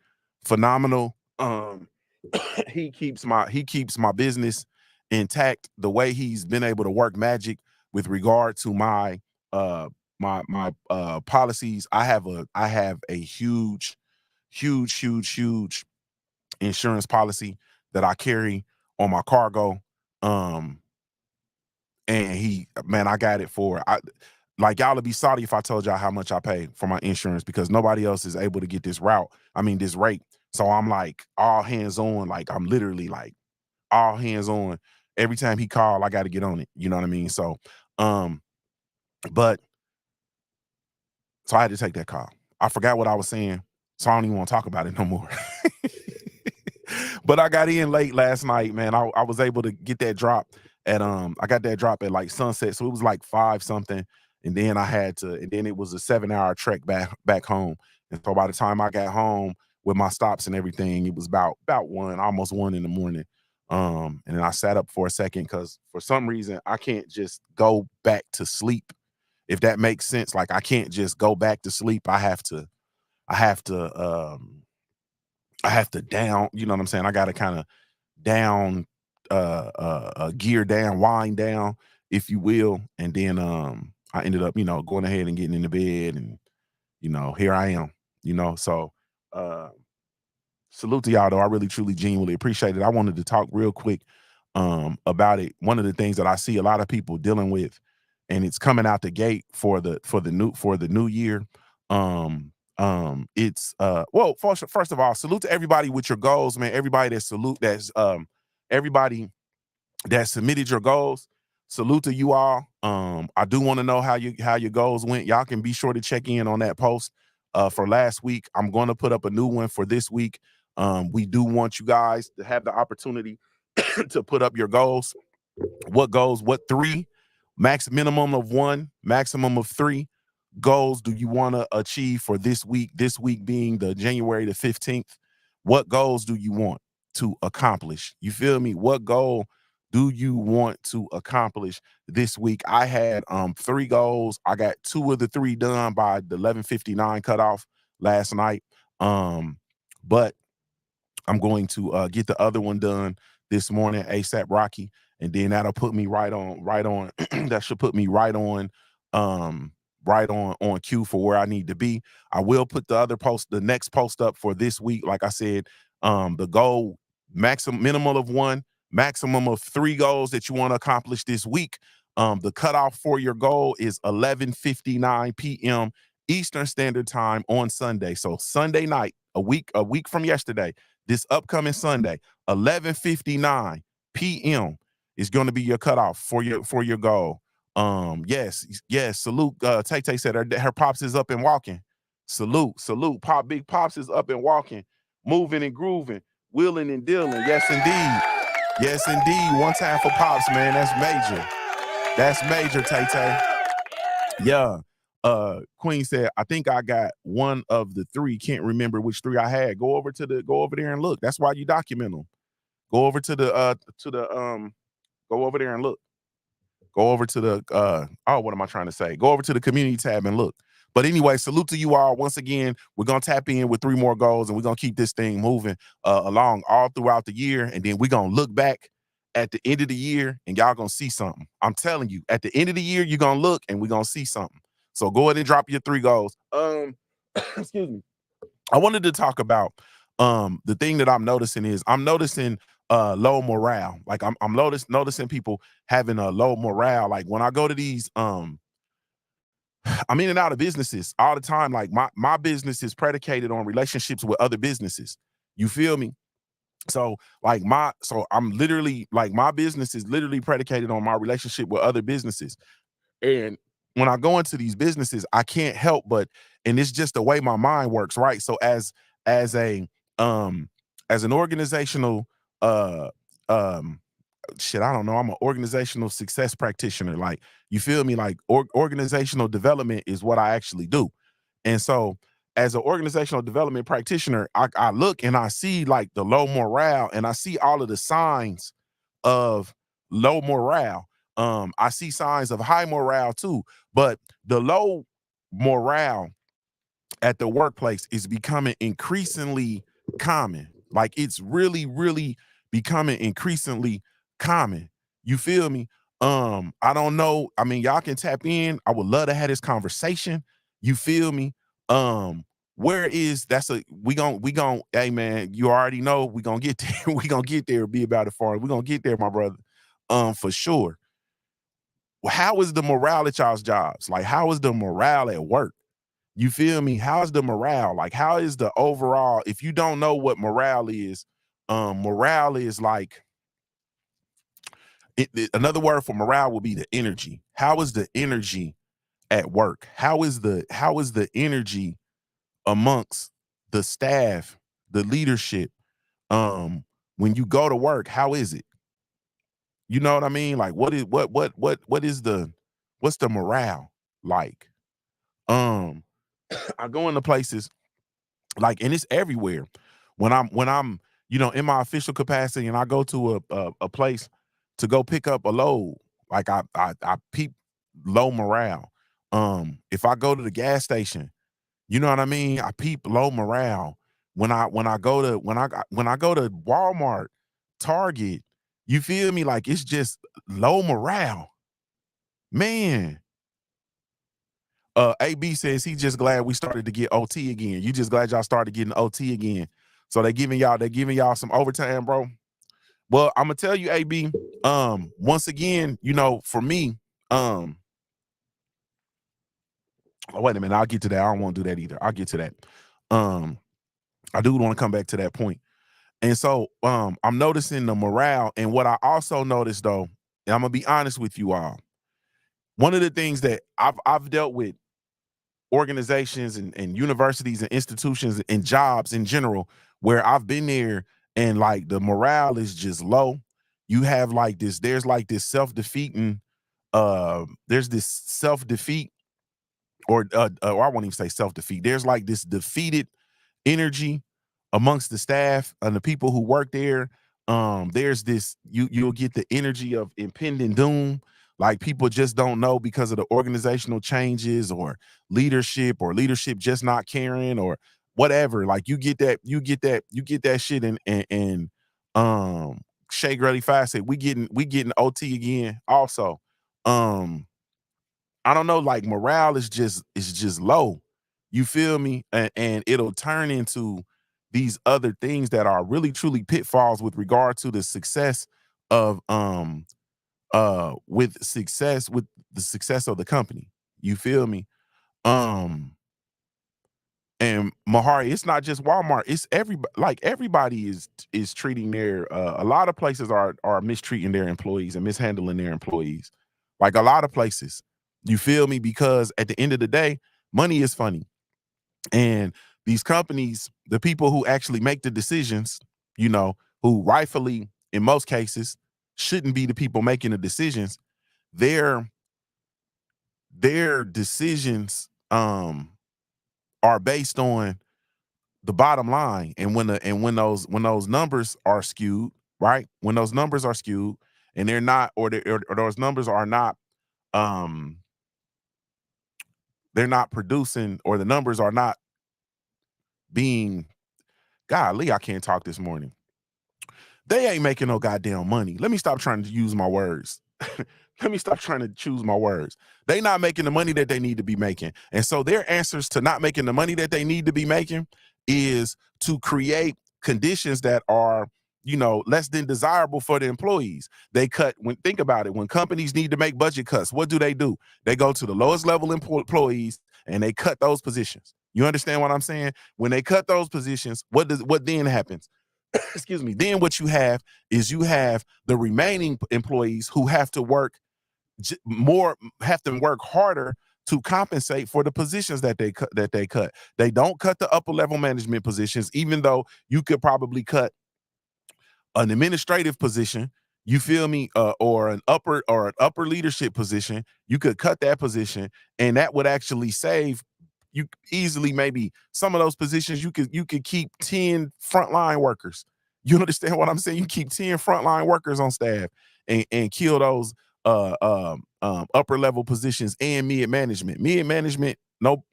phenomenal. He keeps my business intact. The way he's been able to work magic with regard to my policies. I have a huge insurance policy that I carry on my cargo. Um, and I got it for like y'all would be sorry if I told y'all how much I pay for my insurance, because nobody else is able to get this this rate. So I'm like all hands on, like I'm literally like all hands on. Every time he called, I got to get on it. You know what I mean? So, um, but so I had to take that call. I forgot what I was saying, so I don't even want to talk about it no more. But I got in late last night, man. I was able to get that drop at I got that drop at like sunset, so it was like 5 something, and then it was a 7-hour trek back home. And so by the time I got home with my stops and everything, it was about 1, almost 1 in the morning. And then I sat up for a second because for some reason I can't just go back to sleep, if that makes sense. Like I can't just go back to sleep. I have to I have to down, you know what I'm saying? I got to kind of down, gear down, wind down, if you will. And then I ended up, going ahead and getting into bed, and here I am, So uh salute to y'all though. I really truly genuinely appreciate it. I wanted to talk real quick about it. One of the things that I see a lot of people dealing with, and it's coming out the gate for the new year. It's well, first of all, salute to everybody with your goals, man. Everybody that submitted your goals. Salute to you all. I do want to know how your goals went. Y'all can be sure to check in on that post for last week. I'm going to put up a new one for this week. We do want you guys to have the opportunity to put up your goals. What goals? What 3? Minimum of 1, maximum of 3 goals do you want to achieve for this week? This week being the January the 15th. What goals do you want to accomplish? You feel me? What goal do you want to accomplish this week? I had 3 goals. I got 2 of the 3 done by the 11:59 cutoff last night. But I'm going to get the other one done this morning, ASAP Rocky, and then that'll put me right on that should put me right on cue for where I need to be. I will put the next post up for this week. Like I said, the goal minimum of 1, maximum of 3 goals that you want to accomplish this week. The cutoff for your goal is 11:59 p.m. Eastern Standard Time on Sunday. So Sunday night, a week from yesterday, this upcoming Sunday, 11:59 p.m. is going to be your cutoff for your goal. Yes. Salute. Tay said her pops is up and walking. Salute. Big Pops is up and walking, moving and grooving, wheeling and dealing. Yes, indeed. One time for Pops, man. That's major, Tay. Yeah. Queen said, I think I got 1 of the 3. Can't remember which 3 I had. Go over there and look. That's why you document them. Go over to the go over there and look. Go over to the what am I trying to say? Go over to the community tab and look. But anyway, salute to you all. Once again, we're gonna tap in with 3 more goals, and we're gonna keep this thing moving along all throughout the year. And then we're gonna look back at the end of the year, and y'all gonna see something. I'm telling you, at the end of the year, you're gonna look and we're gonna see something. So go ahead and drop your 3 goals. Excuse me. I wanted to talk about the thing that I'm noticing low morale. Like I'm noticing people having a low morale. Like when I go to these I'm in and out of businesses all the time. Like my business is predicated on relationships with other businesses. You feel me? So I'm literally like my business is literally predicated on my relationship with other businesses. And when I go into these businesses, I can't help but, and it's just the way my mind works, right? So as an organizational I don't know, I'm an organizational success practitioner. Like, you feel me? Like organizational development is what I actually do. And so as an organizational development practitioner, I look and I see like the low morale, and I see all of the signs of low morale. I see signs of high morale too, but the low morale at the workplace is becoming increasingly common. Like it's really, really becoming increasingly common. You feel me? I don't know. I mean, y'all can tap in. I would love to have this conversation. You feel me? Where is we gon' hey man, you already know we gonna get there. We gonna get there, be about it far. We gonna get there, my brother. For sure. Well, how is the morale at y'all's jobs? Like, how is the morale at work? You feel me? How's the morale? Like, how is the overall? If you don't know what morale is like another word for morale would be the energy. How is the energy at work? How is the energy amongst the staff, the leadership? When you go to work, how is it? You know what I mean? Like, what's the morale like? I go into places like, and it's everywhere. When I'm in my official capacity, and I go to a place to go pick up a load, like I peep low morale. If I go to the gas station, you know what I mean, I peep low morale. When I go to Walmart, Target, you feel me? Like it's just low morale, man. AB says he's just glad we started to get OT again. You just glad y'all started getting OT again. So they're giving y'all some overtime, bro. Well, I'm gonna tell you, AB. Once again, for me, oh, wait a minute, I'll get to that. I don't want to do that either. I'll get to that. I do want to come back to that point. And so I'm noticing the morale. And what I also noticed, though, and I'm gonna be honest with you all, one of the things that I've dealt with organizations and universities and institutions and jobs in general, where I've been there and like the morale is just low. You have like there's like this self-defeating, there's this self-defeat, or I won't even say self-defeat. There's like this defeated energy amongst the staff and the people who work there. there's this, you'll get the energy of impending doom. Like people just don't know because of the organizational changes or leadership just not caring or whatever. Like you get that shit and Shay Grady Fast said we getting OT again also. I don't know, like morale is just low. You feel me? And it'll turn into these other things that are really truly pitfalls with regard to the success of with the success of the company. You feel me? Um and Mahari, it's not just Walmart, it's everybody. Like everybody is treating their a lot of places are mistreating their employees and mishandling their employees. Like a lot of places. You feel me? Because at the end of the day, money is funny. And these companies, the people who actually make the decisions, who rightfully, in most cases, shouldn't be the people making the decisions, their decisions are based on the bottom line. And when those numbers are skewed, right? When those numbers are skewed and they're not, or those numbers are not, they're not producing, or the numbers are not being, golly, I can't talk this morning. They ain't making no goddamn money. Let me stop trying to use my words. Let me stop trying to choose my words. They not making the money that they need to be making. And so their answers to not making the money that they need to be making is to create conditions that are, less than desirable for the employees. They cut, think about it, when companies need to make budget cuts, what do? They go to the lowest level employees and they cut those positions. You understand what I'm saying? When they cut those positions, what then happens? Excuse me. Then what you have is the remaining employees who have to work work harder to compensate for the positions that they cut. They don't cut the upper level management positions, even though you could probably cut an administrative position. You feel me? Or an upper leadership position. You could cut that position, and that would actually save you easily. Maybe some of those positions you could keep 10 frontline workers. You understand what I'm saying? You keep 10 frontline workers on staff and kill those upper level positions and mid management. Mid management, no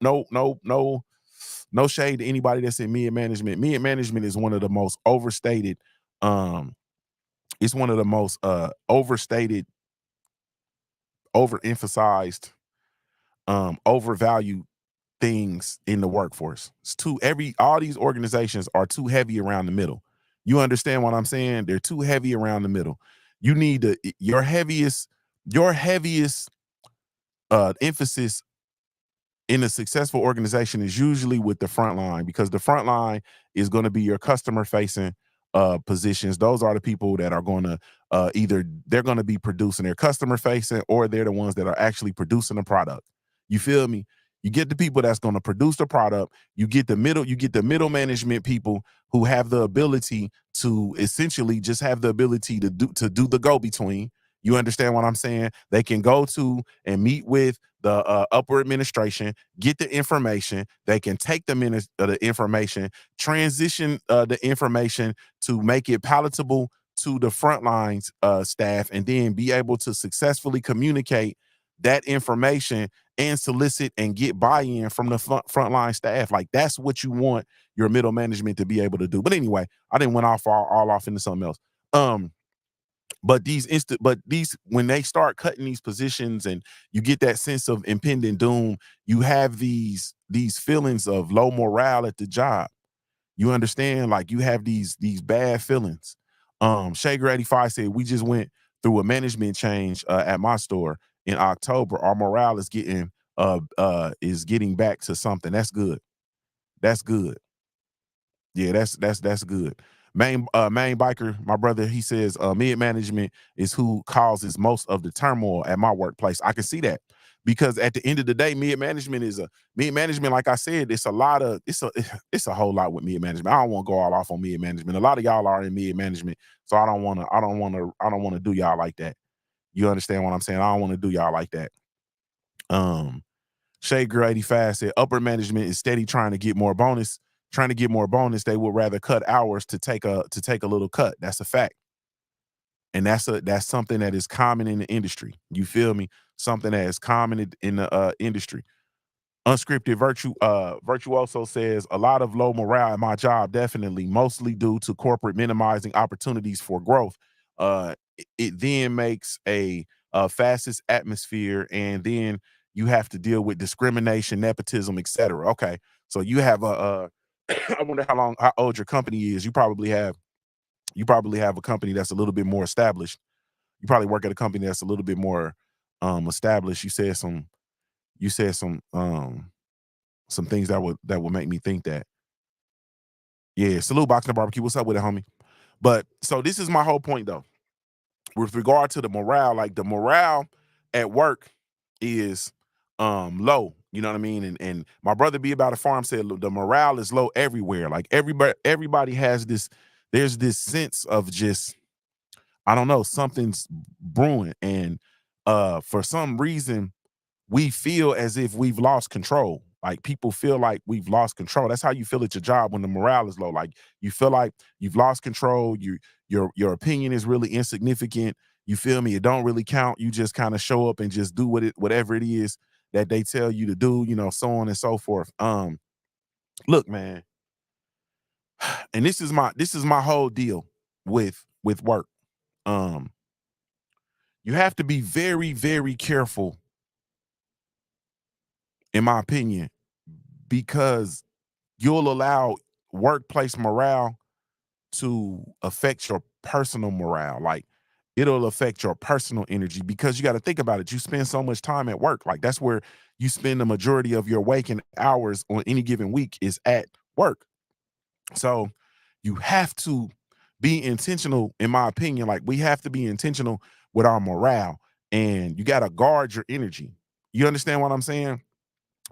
shade to anybody that's in mid management. Mid management is one of the most overstated. It's one of the most overstated, overemphasized, overvalued things in the workforce. All these organizations are too heavy around the middle. You understand what I'm saying? They're too heavy around the middle. You need your heaviest emphasis in a successful organization is usually with the front line, because the front line is going to be your customer facing positions. Those are the people that are going to either they're going to be producing, their customer facing, or they're the ones that are actually producing the product. You feel me? You get the people that's going to produce the product. You get the middle management people who have the ability to essentially just have the ability to do the go between. You understand what I'm saying? They can go to and meet with the upper administration, get the information. They can take the information, transition the information to make it palatable to the frontlines staff, and then be able to successfully communicate that information and solicit and get buy-in from the frontline staff. Like that's what you want your middle management to be able to do. But anyway, I didn't went all off into something else. But when they start cutting these positions and you get that sense of impending doom, you have these feelings of low morale at the job. You understand? Like you have these bad feelings. Shager 85 said, we just went through a management change at my store in October. Our morale is getting back to something. That's good. That's good. Yeah, that's good. Main biker, my brother, he says mid management is who causes most of the turmoil at my workplace. I can see that, because at the end of the day, mid management, like I said, it's a whole lot with mid management. I don't want to go all off on mid management. A lot of y'all are in mid management, so I don't want to do y'all like that. You understand what I'm saying? I don't want to do y'all like that. Shade Girl 85 said upper management is steady trying to get more bonus. They would rather cut hours to take a little cut. That's a fact. And that's something that is common in the industry. You feel me? Something that is common in the industry. Unscripted virtuoso says a lot of low morale in my job, definitely, mostly due to corporate minimizing opportunities for growth. It then makes a fastest atmosphere, and then you have to deal with discrimination, nepotism, etc. Okay, so you have a I wonder how old your company is. You probably have a company that's a little bit more established. You probably work at a company that's a little bit more established. You said some things that would make me think that. Yeah, salute Boxing and Barbecue. What's up with it, homie? But so this is my whole point though. With regard to the morale, like the morale at work is low. You know what I mean? And my brother B About a Farm said the morale is low everywhere. Like everybody has this, there's this sense of just, I don't know, something's brewing. And for some reason, we feel as if we've lost control. Like people feel like we've lost control. That's how you feel at your job when the morale is low. Like you feel like you've lost control. Your opinion is really insignificant. You feel me? It don't really count. You just kind of show up and just do whatever it is that they tell you to do, so on and so forth. Look, man, and this is my whole deal with work. Um, you have to be very, very careful, in my opinion, because you'll allow workplace morale to affect your personal morale. Like it'll affect your personal energy because you got to think about it. You spend so much time at work. Like that's where you spend the majority of your waking hours on any given week is at work. So you have to be intentional, in my opinion. Like we have to be intentional with our morale, and you got to guard your energy. You understand what I'm saying?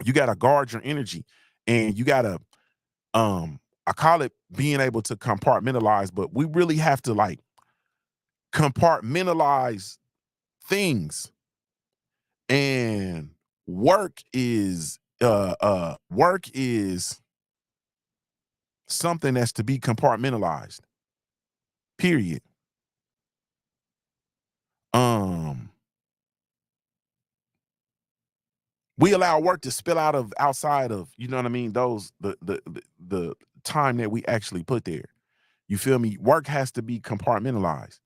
You got to guard your energy, and you got to I call it being able to compartmentalize, but we really have to like compartmentalize things. And work is something that's to be compartmentalized, period. um we allow work to spill out of outside of, you know what I mean, those the time that we actually put there. You feel me? Work has to be compartmentalized.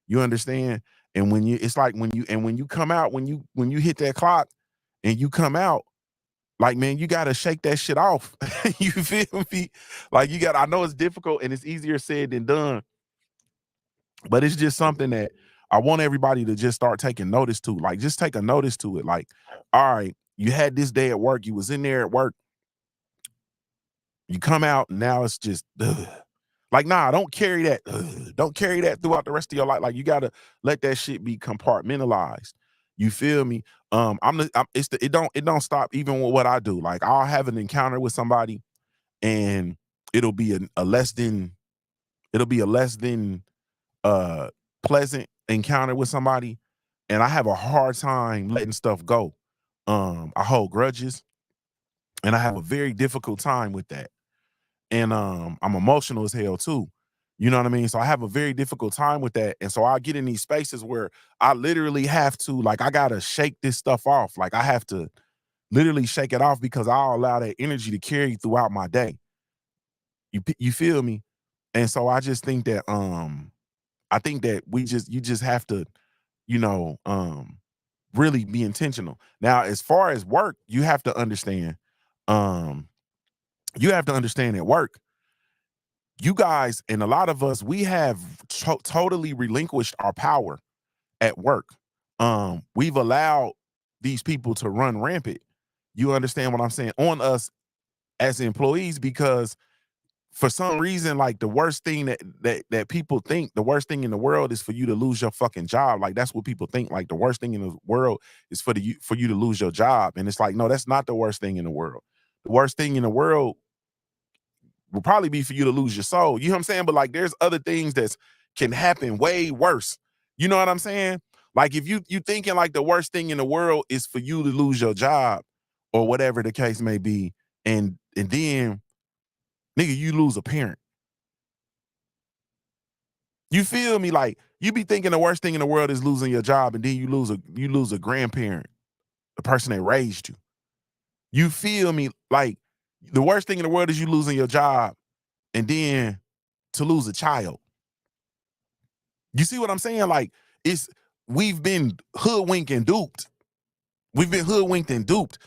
You understand? And when you, it's like when you come out, when you hit that clock and you come out, like, man, you gotta shake that shit off. You feel me? Like I know it's difficult and it's easier said than done, but it's just something that I want everybody to just start taking notice to. Like, just take a notice to it. Like, all right, you had this day at work, you was in there at work, you come out, and now it's just ugh. Like, nah, don't carry that. Don't carry that throughout the rest of your life. Like, you gotta let that shit be compartmentalized. You feel me? It don't stop even with what I do. Like, I'll have an encounter with somebody, and it'll be a less than uh pleasant encounter with somebody, and I have a hard time letting stuff go. I hold grudges, and I have a very difficult time with that. And I'm emotional as hell too. You know what I mean? So I have a very difficult time with that. And so I get in these spaces where I literally have to, like, I gotta shake this stuff off. Like, I have to literally shake it off because I'll allow that energy to carry throughout my day. You feel me? And so I think that you just have to, you know, really be intentional. Now, as far as work, um, you have to understand at work, you guys and a lot of us, we have totally relinquished our power at work. We've allowed these people to run rampant. You understand what I'm saying? On us as employees, because for some reason, like, the worst thing that people think, the worst thing in the world is for you to lose your fucking job. Like, that's what people think. Like, the worst thing in the world is for you to lose your job. And it's like, no, that's not the worst thing in the world. The worst thing in the world will probably be for you to lose your soul. You know what I'm saying? But like, there's other things that can happen way worse. You know what I'm saying? Like, if you thinking like the worst thing in the world is for you to lose your job or whatever the case may be, and then, nigga, you lose a parent. You feel me? Like, you be thinking the worst thing in the world is losing your job, and then you lose a grandparent, the person that raised you. You feel me? Like, the worst thing in the world is you losing your job, and then to lose a child. You see what I'm saying? Like, we've been hoodwinked and duped. We've been hoodwinked and duped.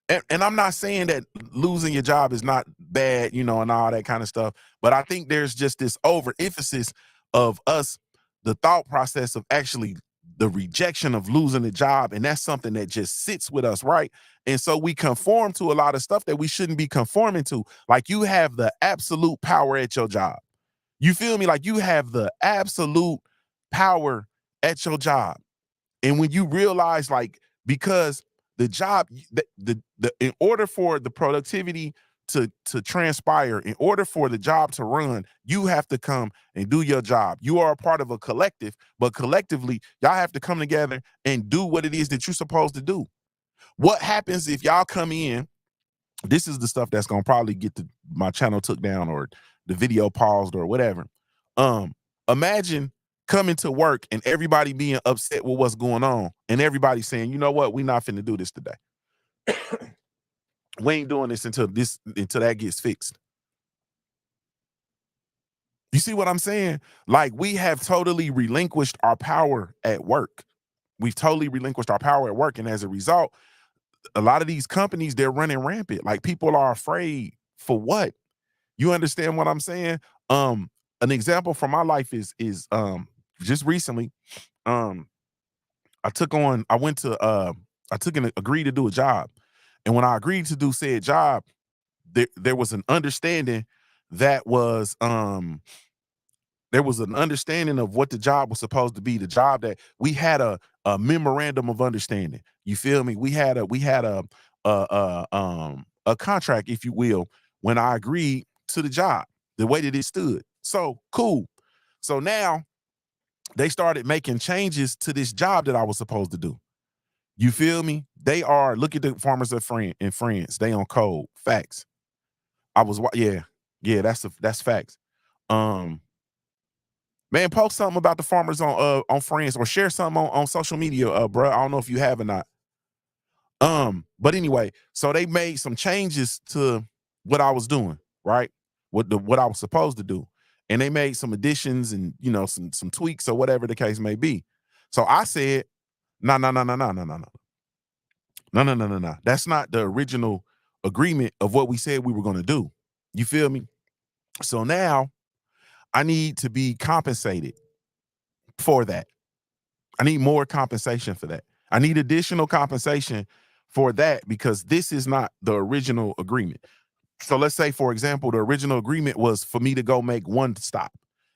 And I'm not saying that losing your job is not bad, and all that kind of stuff. But I think there's just this overemphasis of us, the thought process of actually the rejection of losing a job. And that's something that just sits with us, right? And so we conform to a lot of stuff that we shouldn't be conforming to. Like, you have the absolute power at your job. You feel me? Like, you have the absolute power at your job. And when you realize, like, because the job, in order for the productivity to transpire, in order for the job to run, you have to come and do your job. You are a part of a collective, but collectively, y'all have to come together and do what it is that you're supposed to do. What happens if y'all come in? This is the stuff that's gonna probably get my channel took down, or the video paused, or whatever. Imagine coming to work and everybody being upset with what's going on, and everybody saying, you know what, we're not finna do this today. We ain't doing this until that gets fixed. You see what I'm saying? Like, we have totally relinquished our power at work. We've totally relinquished our power at work. And as a result, a lot of these companies, they're running rampant. Like, people are afraid for what? You understand what I'm saying? An example from my life is just recently, I agreed to do a job. And when I agreed to do said job, there was an understanding that was there was an understanding of what the job was supposed to be. The job that we had a memorandum of understanding. You feel me? We had a contract, if you will, when I agreed to the job, the way that it stood. So cool. So now they started making changes to this job that I was supposed to do. You feel me? They are, look at the farmers in France. They on code. Facts. That's facts. Man, post something about the farmers on France, or share something on social media, bro. I don't know if you have or not. But anyway, so they made some changes to what I was doing, right? What I was supposed to do. And they made some additions and, some tweaks, or whatever the case may be. So I said, no. That's not the original agreement of what we said we were going to do. You feel me? So now I need to be compensated for that. I need more compensation for that. I need additional compensation for that, because this is not the original agreement. So let's say, for example, the original agreement was for me to go make one stop.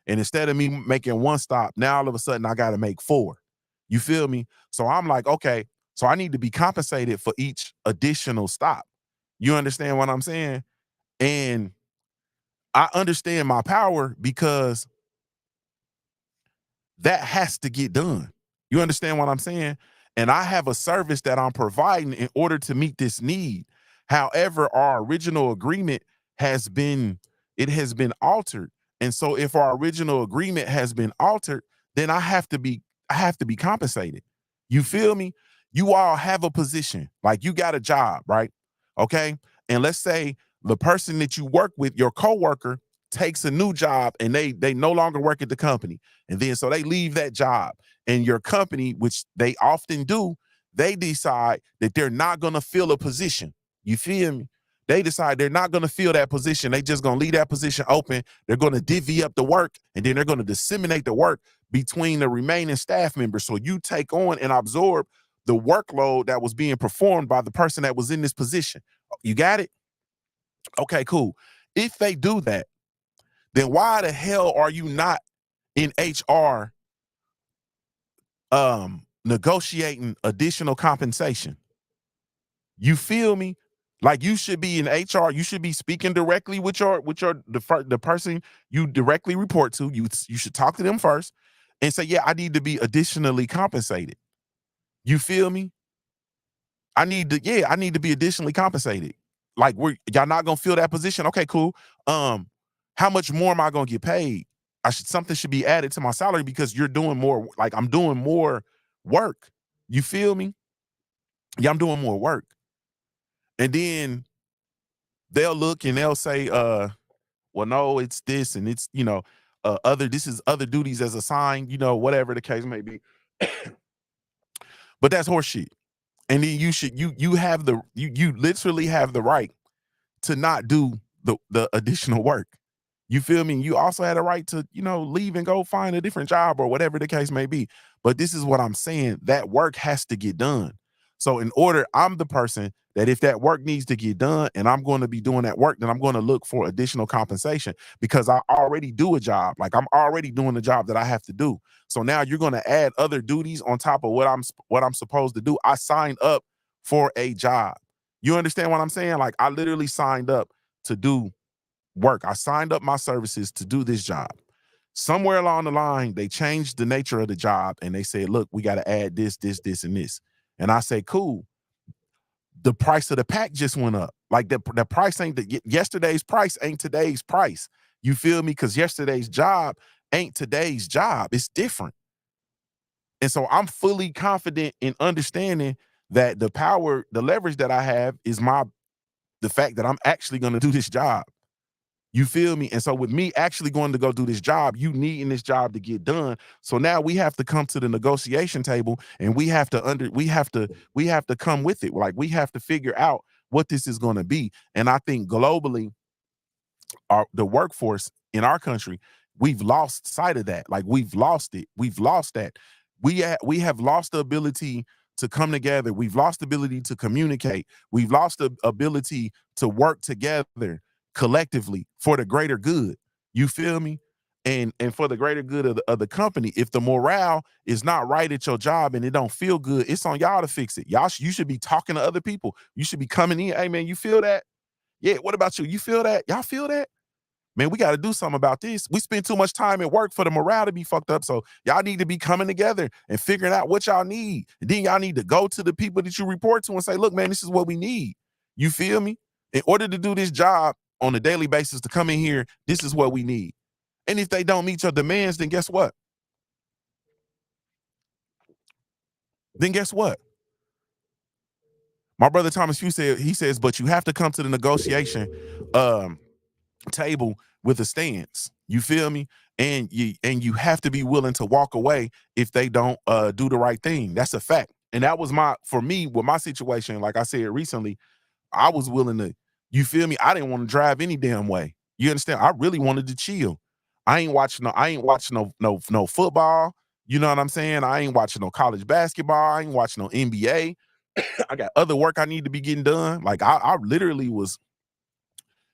And instead of me making one stop, now all of a sudden I got to make 4. You feel me? So I'm like, okay, so I need to be compensated for each additional stop. You understand what I'm saying? And I understand my power, because that has to get done. You understand what I'm saying? And I have a service that I'm providing in order to meet this need. However, our original agreement has been altered. And so if our original agreement has been altered, then I have to be compensated. You feel me? You all have a position, like you got a job, right? Okay. And let's say the person that you work with, your coworker, takes a new job, and they no longer work at the company. And then so they leave that job, and your company, which they often do, they decide that they're not going to fill a position. You feel me? They decide they're not going to fill that position. They just going to leave that position open. They're going to divvy up the work, and then they're going to disseminate the work between the remaining staff members. So you take on and absorb the workload that was being performed by the person that was in this position. You got it? Okay, cool. If they do that, then why the hell are you not in HR negotiating additional compensation? You feel me? Like, you should be in HR. You should be speaking directly with the person you directly report to. You should talk to them first and say, yeah, I need to be additionally compensated. You feel me? I need to be additionally compensated. Like, y'all not gonna fill that position? Okay, cool. How much more am I gonna get paid? something should be added to my salary because you're doing more, like I'm doing more work. You feel me? Yeah, I'm doing more work. And then they'll look and they'll say, well, no, it's this and it's, this is other duties as assigned, whatever the case may be. But that's horseshit. And then you literally have the right to not do the additional work. You feel me? You also had a right to, leave and go find a different job or whatever the case may be. But this is what I'm saying. That work has to get done. So I'm the person that if that work needs to get done and I'm going to be doing that work, then I'm going to look for additional compensation because I already do a job. Like I'm already doing the job that I have to do. So now you're going to add other duties on top of what I'm supposed to do. I signed up for a job. You understand what I'm saying? Like I literally signed up to do work. I signed up my services to do this job. Somewhere along the line, they changed the nature of the job and they said, look, we got to add this, this, this, and this. And I say, cool. The price of the pack just went up. Like the price yesterday's price ain't today's price. You feel me? Because yesterday's job ain't today's job. It's different. And so I'm fully confident in understanding that the leverage that I have is the fact that I'm actually going to do this job. You feel me? And so with me actually going to go do this job, you needing this job to get done. So now we have to come to the negotiation table and we have to come with it. Like we have to figure out what this is going to be. And I think globally, the workforce in our country, we've lost sight of that. Like we've lost it. We've lost that. We have lost the ability to come together. We've lost the ability to communicate. We've lost the ability to work together collectively for the greater good. You feel me? And for the greater good of the company. If the morale is not right at your job and it don't feel good, it's on y'all to fix it. You should be talking to other people. You should be coming in. Hey man, you feel that? Yeah, what about you? You feel that? Y'all feel that? Man, we got to do something about this. We spend too much time at work for the morale to be fucked up. So y'all need to be coming together and figuring out what y'all need. And then y'all need to go to the people that you report to and say, look, man, this is what we need. You feel me? In order to do this job on a daily basis, to come in here, this is what we need. And if they don't meet your demands, then guess what? My brother Thomas Few says, but you have to come to the negotiation table with a stance. You feel me? And you have to be willing to walk away if they don't do the right thing. That's a fact. And that was for me with my situation. Like I said recently, I was willing to. You feel me? I didn't want to drive any damn way. You understand? I really wanted to chill. I ain't watching no football. You know what I'm saying? I ain't watching no college basketball. I ain't watching no NBA. I got other work I need to be getting done. Like I literally was.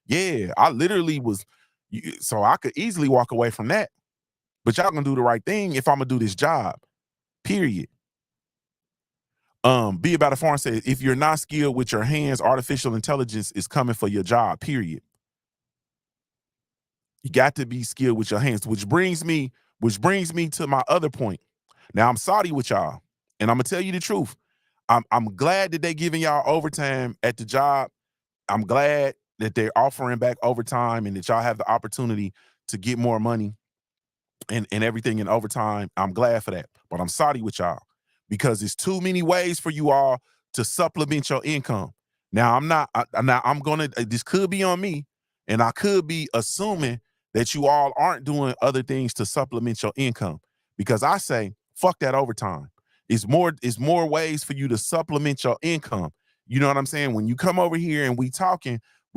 Yeah, so I could easily walk away from that. But y'all gonna do the right thing if I'm gonna do this job. Period. Be About a Farm says, if you're not skilled with your hands, artificial intelligence is coming for your job. Period. You got to be skilled with your hands, which brings me to my other point. Now I'm sorry with y'all, and I'm gonna tell you the truth. I'm glad that they giving y'all overtime at the job. I'm glad that they're offering back overtime and that y'all have the opportunity to get more money and everything in overtime. I'm glad for that. But I'm sorry with y'all because there's too many ways for you all to supplement your income. Now this could be on me, and I could be assuming that you all aren't doing other things to supplement your income, because I say, fuck that overtime. It's more ways for you to supplement your income. You know what I'm saying? When you come over here and we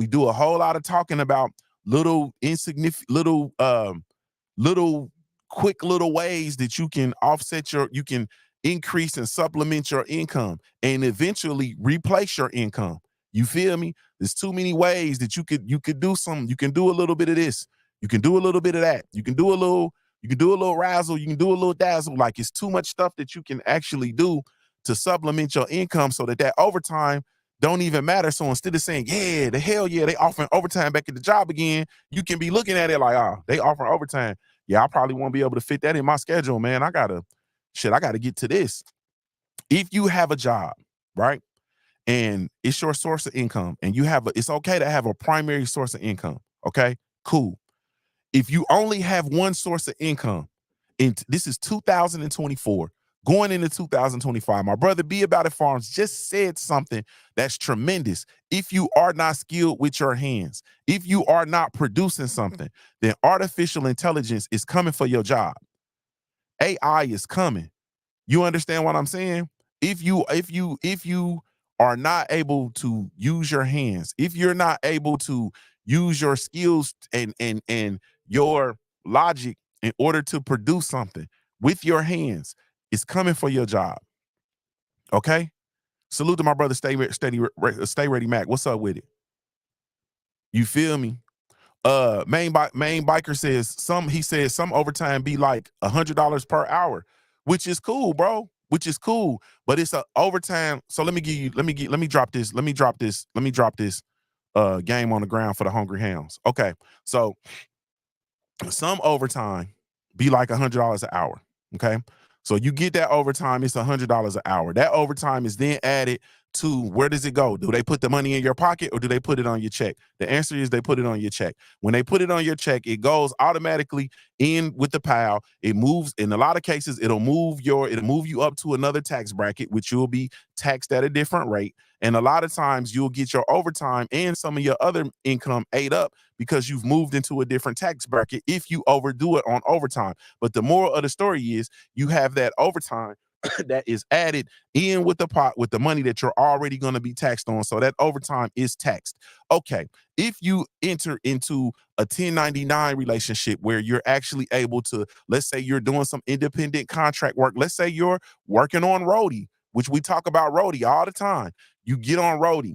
do a whole lot of talking about little insignificant, little quick little ways that you can you can increase and supplement your income and eventually replace your income. You feel me? There's too many ways that you could do something. You can do a little bit of this. You can do a little bit of that. You can do a little razzle. You can do a little dazzle. Like it's too much stuff that you can actually do to supplement your income so that overtime don't even matter. So instead of saying, yeah, the hell yeah, they offering overtime back at the job again, you can be looking at it like, oh, they offering overtime. Yeah, I probably won't be able to fit that in my schedule, man. I gotta get to this. If you have a job, right, and it's your source of income, and it's okay to have a primary source of income, okay, cool. If you only have one source of income, and this is 2024, going into 2025, my brother Be About It Farms just said something that's tremendous. If you are not skilled with your hands, if you are not producing something, then artificial intelligence is coming for your job. AI is coming. You understand what I'm saying? If you are not able to use your hands, if you're not able to use your skills and your logic in order to produce something with your hands, it's coming for your job. Okay? Salute to my brother Stay Ready Mac. What's up with it? You feel me? Main biker says some overtime be like $100 per hour, which is cool, bro. Which is cool, but it's a overtime. So let me drop this game on the ground for the hungry hounds. Okay, so some overtime be like $100 an hour. Okay, so you get that overtime, it's $100 an hour. That overtime is then added to, where does it go? Do they put the money in your pocket or do they put it on your check? The answer is they put it on your check. When they put it on your check, it goes automatically in with the pile. It moves, in a lot of cases, it'll move you up to another tax bracket, which you'll be taxed at a different rate. And a lot of times you'll get your overtime and some of your other income ate up because you've moved into a different tax bracket if you overdo it on overtime. But the moral of the story is you have that overtime that is added in with the pot with the money that you're already going to be taxed on. So that overtime is taxed. Okay. If you enter into a 1099 relationship where you're actually able to, let's say you're doing some independent contract work. Let's say you're working on roadie, which we talk about roadie all the time. You get on roadie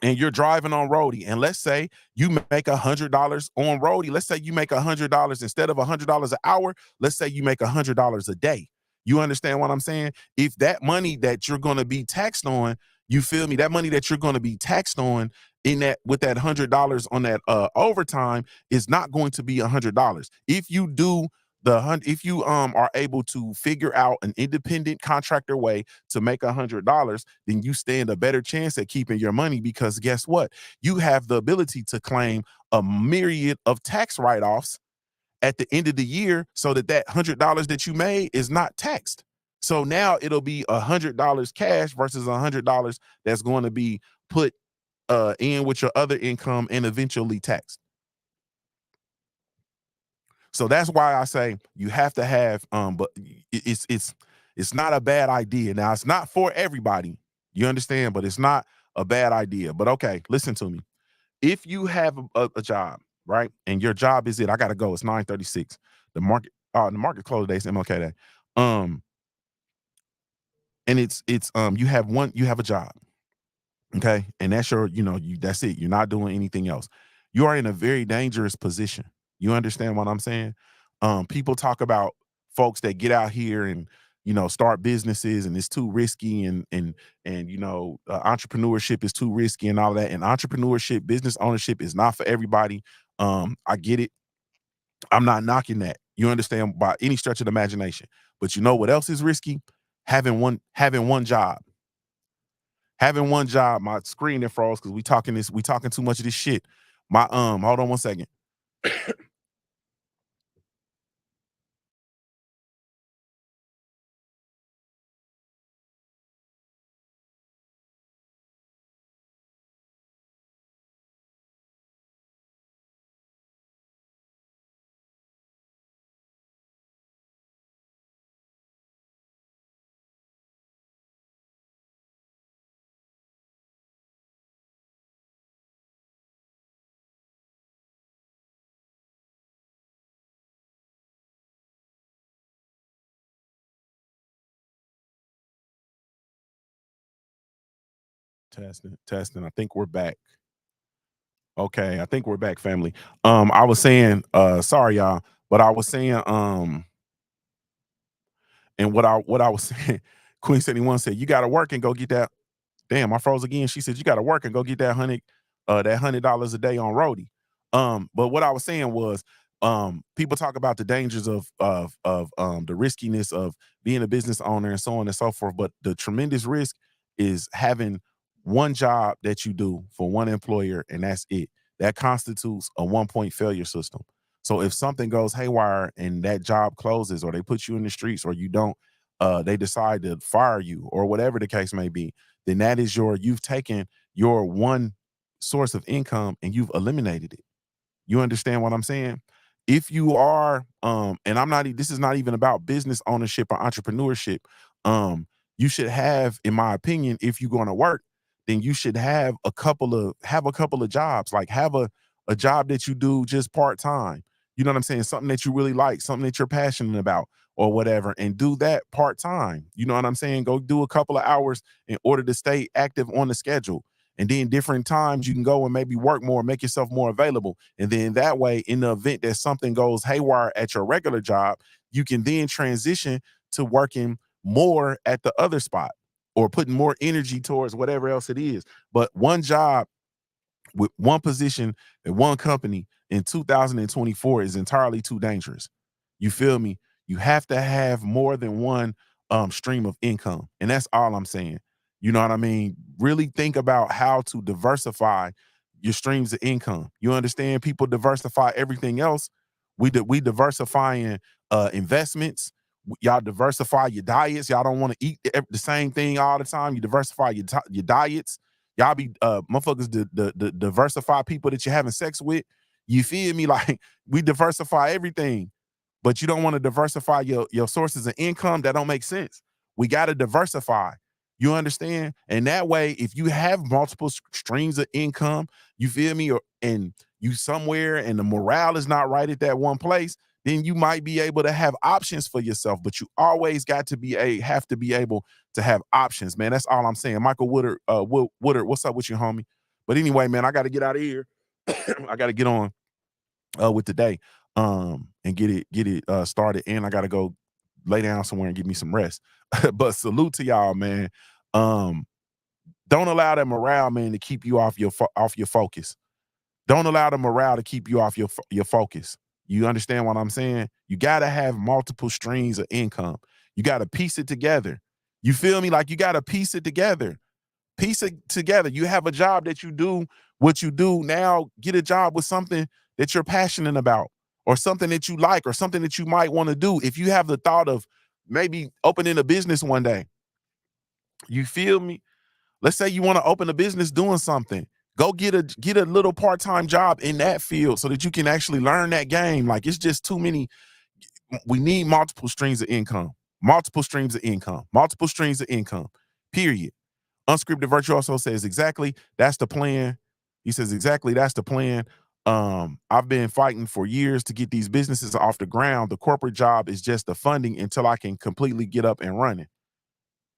and you're driving on roadie, and let's say you make $100 on roadie. Let's say you make $100 instead of $100 an hour. Let's say you make $100 a day. You understand what I'm saying? If that money that you're going to be taxed on, you feel me? That money that you're going to be taxed on in that with that $100 on that overtime is not going to be $100. If you do if you are able to figure out an independent contractor way to make $100, then you stand a better chance at keeping your money, because guess what? You have the ability to claim a myriad of tax write-offs at the end of the year, so that $100 that you made is not taxed. So now it'll be $100 cash versus $100 that's going to be put in with your other income and eventually taxed. So that's why I say you have to have, but it's not a bad idea. Now, it's not for everybody, you understand, but it's not a bad idea. But okay, listen to me. If you have a job, right, and your job is I gotta go. It's 9:36. The market closed today. It's MLK Day. And it's you have a job. Okay. And that's that's it. You're not doing anything else. You are in a very dangerous position. You understand what I'm saying? People talk about folks that get out here and, start businesses, and it's too risky, and entrepreneurship is too risky and all that. And entrepreneurship, business ownership is not for everybody. I get it. I'm not knocking that. You understand, by any stretch of the imagination. But you know what else is risky? Having one job. Having one job. My screen that froze because we talking too much of this shit. My hold on one second. Testing. I think we're back. Okay, I think we're back, family. I was saying, sorry y'all, but I was saying, and what I was saying, Queen 71 said, you gotta work and go get that. Damn, I froze again. She said, you gotta work and go get that $100 a day on roadie. But what I was saying was, people talk about the dangers of the riskiness of being a business owner and so on and so forth. But the tremendous risk is having one job that you do for one employer, and that's it. That constitutes a 1-point failure system. So if something goes haywire and that job closes, or they put you in the streets, or you don't, they decide to fire you, or whatever the case may be, then that is you've taken your one source of income and you've eliminated it. You understand what I'm saying? If you are, and this is not even about business ownership or entrepreneurship. You should have, in my opinion, if you're going to work, then you should have a couple of jobs. Like, have a job that you do just part-time. You know what I'm saying? Something that you really like, something that you're passionate about, or whatever, and do that part-time. You know what I'm saying? Go do a couple of hours in order to stay active on the schedule. And then different times you can go and maybe work more, make yourself more available. And then that way, in the event that something goes haywire at your regular job, you can then transition to working more at the other spot, or putting more energy towards whatever else it is. But one job with one position at one company in 2024 is entirely too dangerous. You feel me? You have to have more than one stream of income. And that's all I'm saying. You know what I mean? Really think about how to diversify your streams of income. You understand? People diversify everything else. We diversifying investments. Y'all diversify your diets. Y'all don't want to eat the same thing all the time. You diversify your diets. Y'all be motherfuckers diversify people that you're having sex with. You feel me? Like, we diversify everything, but you don't want to diversify your sources of income. That don't make sense. We got to diversify. You understand? And that way, if you have multiple streams of income, you feel me, and you somewhere and the morale is not right at that one place, then you might be able to have options for yourself. But you always got to have to be able to have options, man. That's all I'm saying. Michael Woodard, Woodard, what's up with you, homie? But anyway, man, I got to get out of here. I got to get on with the day, and get it started. And I got to go lay down somewhere and give me some rest. But salute to y'all, man. Don't allow that morale, man, to keep you off your focus. Don't allow the morale to keep you off your focus. You understand what I'm saying? You got to have multiple streams of income. You got to piece it together. You feel me? Like, you got to piece it together. Piece it together. You have a job that you do what you do. Now get a job with something that you're passionate about, or something that you like, or something that you might want to do. If you have the thought of maybe opening a business one day, you feel me? Let's say you want to open a business doing something. Go get a little part-time job in that field so that you can actually learn that game. Like, it's just too many. We need multiple streams of income. Multiple streams of income. Multiple streams of income. Period. Unscripted Virtuoso says, exactly, that's the plan. He says, exactly, that's the plan. I've been fighting for years to get these businesses off the ground. The corporate job is just the funding until I can completely get up and running.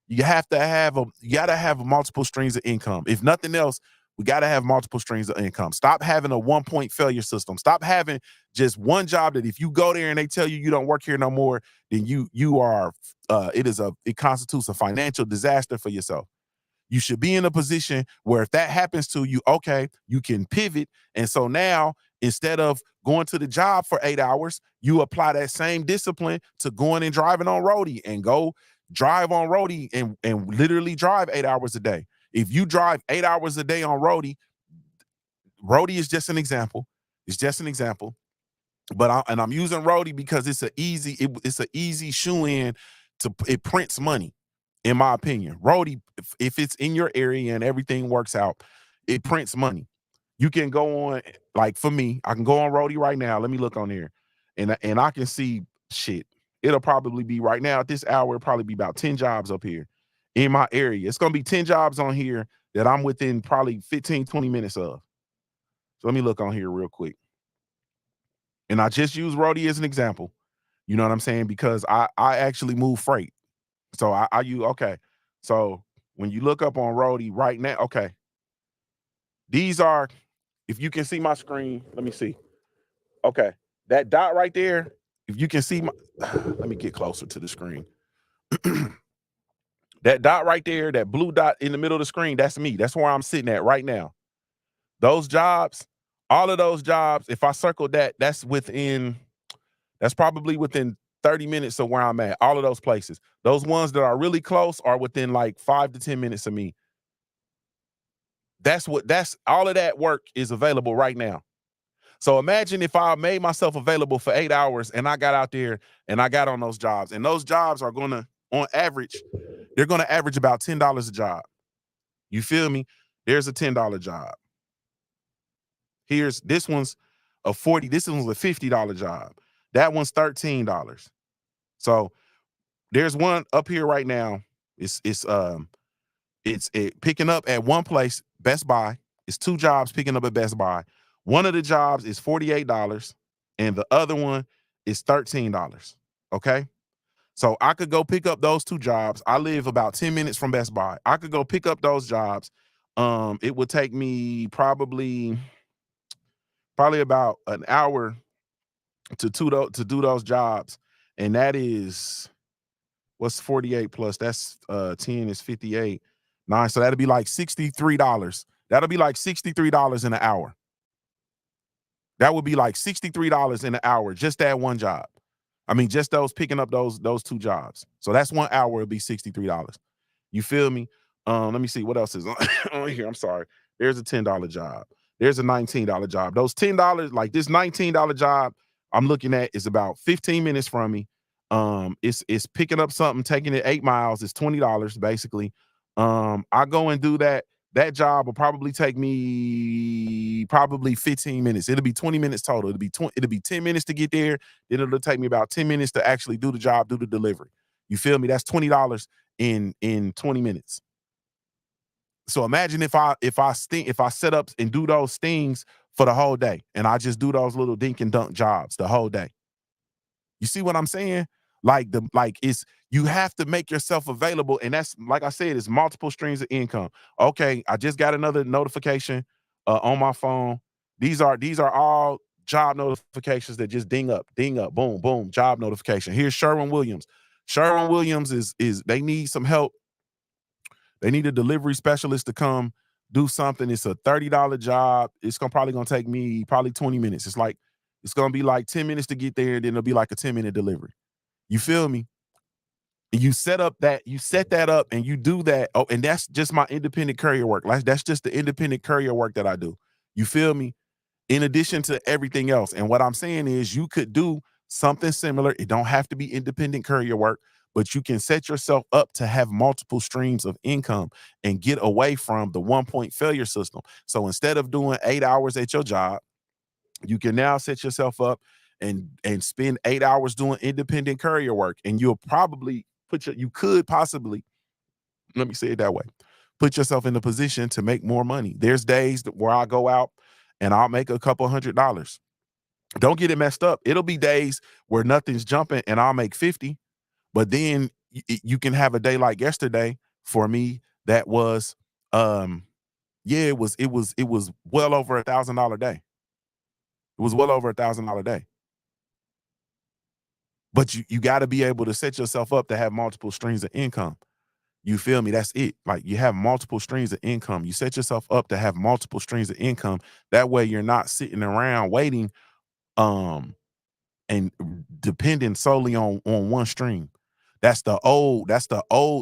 You gotta have multiple streams of income. If nothing else, we gotta have multiple streams of income. Stop having a 1-point failure system. Stop having just one job that if you go there and they tell you you don't work here no more, then you are it constitutes a financial disaster for yourself. You should be in a position where if that happens to you, okay, you can pivot. And so now, instead of going to the job for 8 hours, you apply that same discipline to going and driving on roadie, and go drive on roadie and literally drive 8 hours a day. If you drive 8 hours a day on roadie is just an example. It's just an example. But I'm using roadie because it's an easy shoe in it prints money. In my opinion, roadie, if it's in your area and everything works out, it prints money. You can go on, like, for me, I can go on roadie right now. Let me look on there, and I can see shit. It'll probably be right now at this hour. It'll probably be about 10 jobs up here in my area. It's gonna be 10 jobs on here that I'm within probably 15, 20 minutes of. So let me look on here real quick. And I just use roadie as an example. You know what I'm saying? Because I actually move freight. So I use, okay. So when you look up on roadie right now, okay. These are, if you can see my screen, let me see. Okay. That dot right there, if you can see let me get closer to the screen. That dot right there, that blue dot in the middle of the screen, that's me. That's where I'm sitting at right now. Those jobs, all of those jobs, if I circle that, that's probably within 30 minutes of where I'm at. All of those places. Those ones that are really close are within like 5 to 10 minutes of me. That's all of that work is available right now. So imagine if I made myself available for 8 hours and I got out there and I got on those jobs, and those jobs are gonna, on average, they're gonna average about $10 a job. You feel me? There's a $10 job. This one's a $40, this one's a $50 job. That one's $13. So there's one up here right now. It's picking up at one place, Best Buy. It's 2 jobs picking up at Best Buy. One of the jobs is $48 and the other one is $13. Okay. So I could go pick up those 2 jobs. I live about 10 minutes from Best Buy. I could go pick up those jobs. It would take me probably about an hour to do those jobs. And that is, what's 48 plus? That's 10 is 58. 9. So that'll be like $63. That'll be like $63 in an hour. That would be like $63 in an hour, just that one job. I mean, just those picking up those 2 jobs. So that's 1 hour, it'll be $63. You feel me? Let me see what else is on here. I'm sorry. There's a $10 job. There's a $19 job. Those $10, like this $19 job I'm looking at, is about 15 minutes from me. It's picking up something, taking it 8 miles. It's $20 basically. I go and do that. That job will probably take me probably 15 minutes. It'll be 20 minutes total. It'll be 10 minutes to get there. Then it'll take me about 10 minutes to actually do the job, do the delivery. You feel me? That's $20 in 20 minutes. So imagine if I set up and do those things for the whole day, and I just do those little dink and dunk jobs the whole day. You see what I'm saying? You have to make yourself available, and that's, like I said, it's multiple streams of income. Okay, I just got another notification on my phone. These are all job notifications that just ding up, boom, boom, job notification. Here's Sherwin-Williams. Sherwin-Williams is they need some help. They need a delivery specialist to come do something. It's a $30 job. It's probably gonna take me probably 20 minutes. It's gonna be like 10 minutes to get there, and then it'll be like a 10-minute delivery. You feel me? And you set that up and you do that. Oh, and that's just my independent courier work. Like, that's just the independent courier work that I do. You feel me? In addition to everything else. And what I'm saying is, you could do something similar. It don't have to be independent courier work, but you can set yourself up to have multiple streams of income and get away from the 1-point failure system. So instead of doing 8 hours at your job, you can now set yourself up and spend 8 hours doing independent courier work. And you'll probably you could possibly, let me say it that way, put yourself in a position to make more money. There's days where I go out and I'll make a couple $100. Don't get it messed up. It'll be days where nothing's jumping and I'll make 50. But then you can have a day like yesterday for me that was, it was well over $1,000 day. It was well over $1,000 day. But you got to be able to set yourself up to have multiple streams of income. You feel me? That's it. Like, you have multiple streams of income. You set yourself up to have multiple streams of income. That way you're not sitting around waiting and depending solely on one stream. That's the old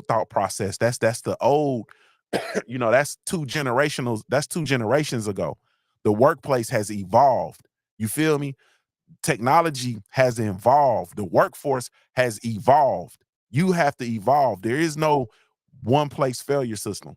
thought process. That's the old, that's 2 generations ago. The workplace has evolved. You feel me? Technology has evolved. The workforce has evolved. You have to evolve. There is no 1-point failure system.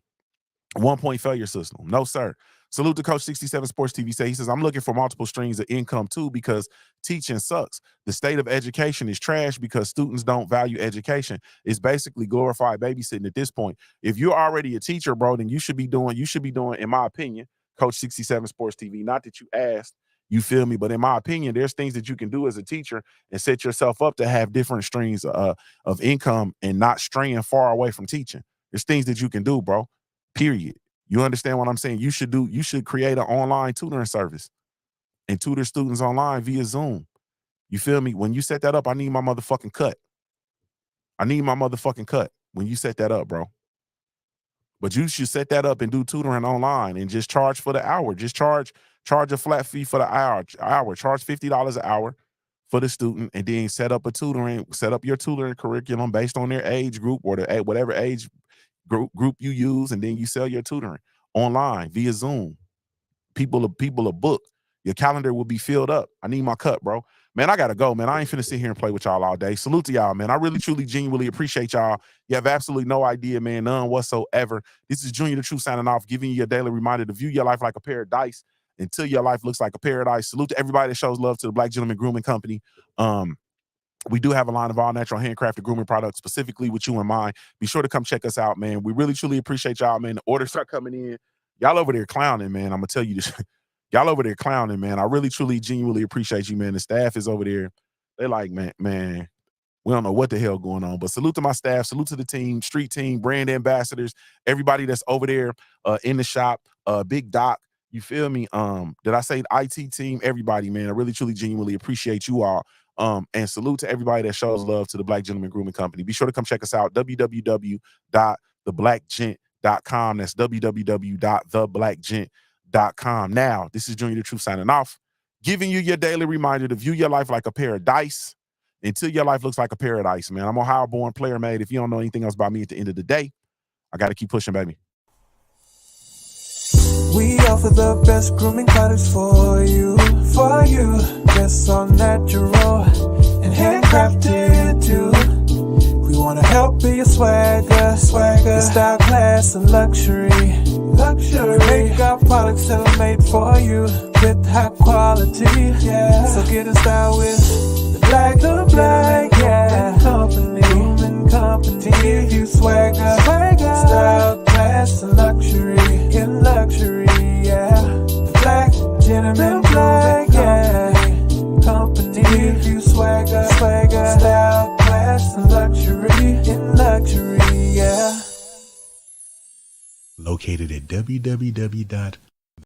No, sir. Salute to Coach 67 Sports TV. He says, I'm looking for multiple streams of income too, because teaching sucks. The state of education is trash because students don't value education. It's basically glorified babysitting at this point. If you're already a teacher, bro, then you should be doing, in my opinion, Coach 67 Sports TV, not that you asked, you feel me? But in my opinion, there's things that you can do as a teacher and set yourself up to have different streams of income and not straying far away from teaching. There's things that you can do, bro, period. You understand what I'm saying? You should create an online tutoring service and tutor students online via Zoom. You feel me? When you set that up, I need my motherfucking cut. When you set that up, bro. But you should set that up and do tutoring online and just charge for the hour. Just charge a flat fee for the hour. Charge $50 an hour for the student, and then set up your tutoring curriculum based on their age group or whatever age group you use, and then you sell your tutoring online via Zoom. People will book. your calendar will be filled up. I need my cup, bro. Man, I gotta go, man. I ain't finna sit here and play with y'all all day. Salute to y'all, man. I really, truly, genuinely appreciate y'all. You have absolutely no idea, man, none whatsoever. This is Junior the Truth signing off, giving you a daily reminder to view your life like a pair of dice until your life looks like a paradise. Salute to everybody that shows love to the Black Gentleman Grooming Company. We do have a line of all natural handcrafted grooming products specifically with you in mind. Be sure to come check us out, man. We really, truly appreciate y'all, man. The orders start coming in. Y'all over there clowning, man. I'm gonna tell you this. Y'all over there clowning, man. I really, truly, genuinely appreciate you, man. The staff is over there. They're like, man, we don't know what the hell going on. But salute to my staff, salute to the team, street team, brand ambassadors, everybody that's over there in the shop, Big Doc. You feel me? Did I say the IT team? Everybody, man. I really, truly, genuinely appreciate you all. And salute to everybody that shows love to the Black Gentleman Grooming Company. Be sure to come check us out, www.theblackgent.com. That's www.theblackgent.com. Now, this is Junior the Truth signing off, giving you your daily reminder to view your life like a pair of dice until your life looks like a paradise, man. I'm Ohio born, player made. If you don't know anything else about me at the end of the day, I got to keep pushing, baby. We offer the best grooming products for you. Best on natural and handcrafted too. We wanna help be your swagger, style, class, and luxury. We make our products tailor-made for you with high quality. Yeah. So get in style with the Black Company. To give you swagger, style, class, and luxury. In luxury, yeah. The Black Gentleman Company. To give you swagger, style, class, and luxury. In luxury, yeah. Located at www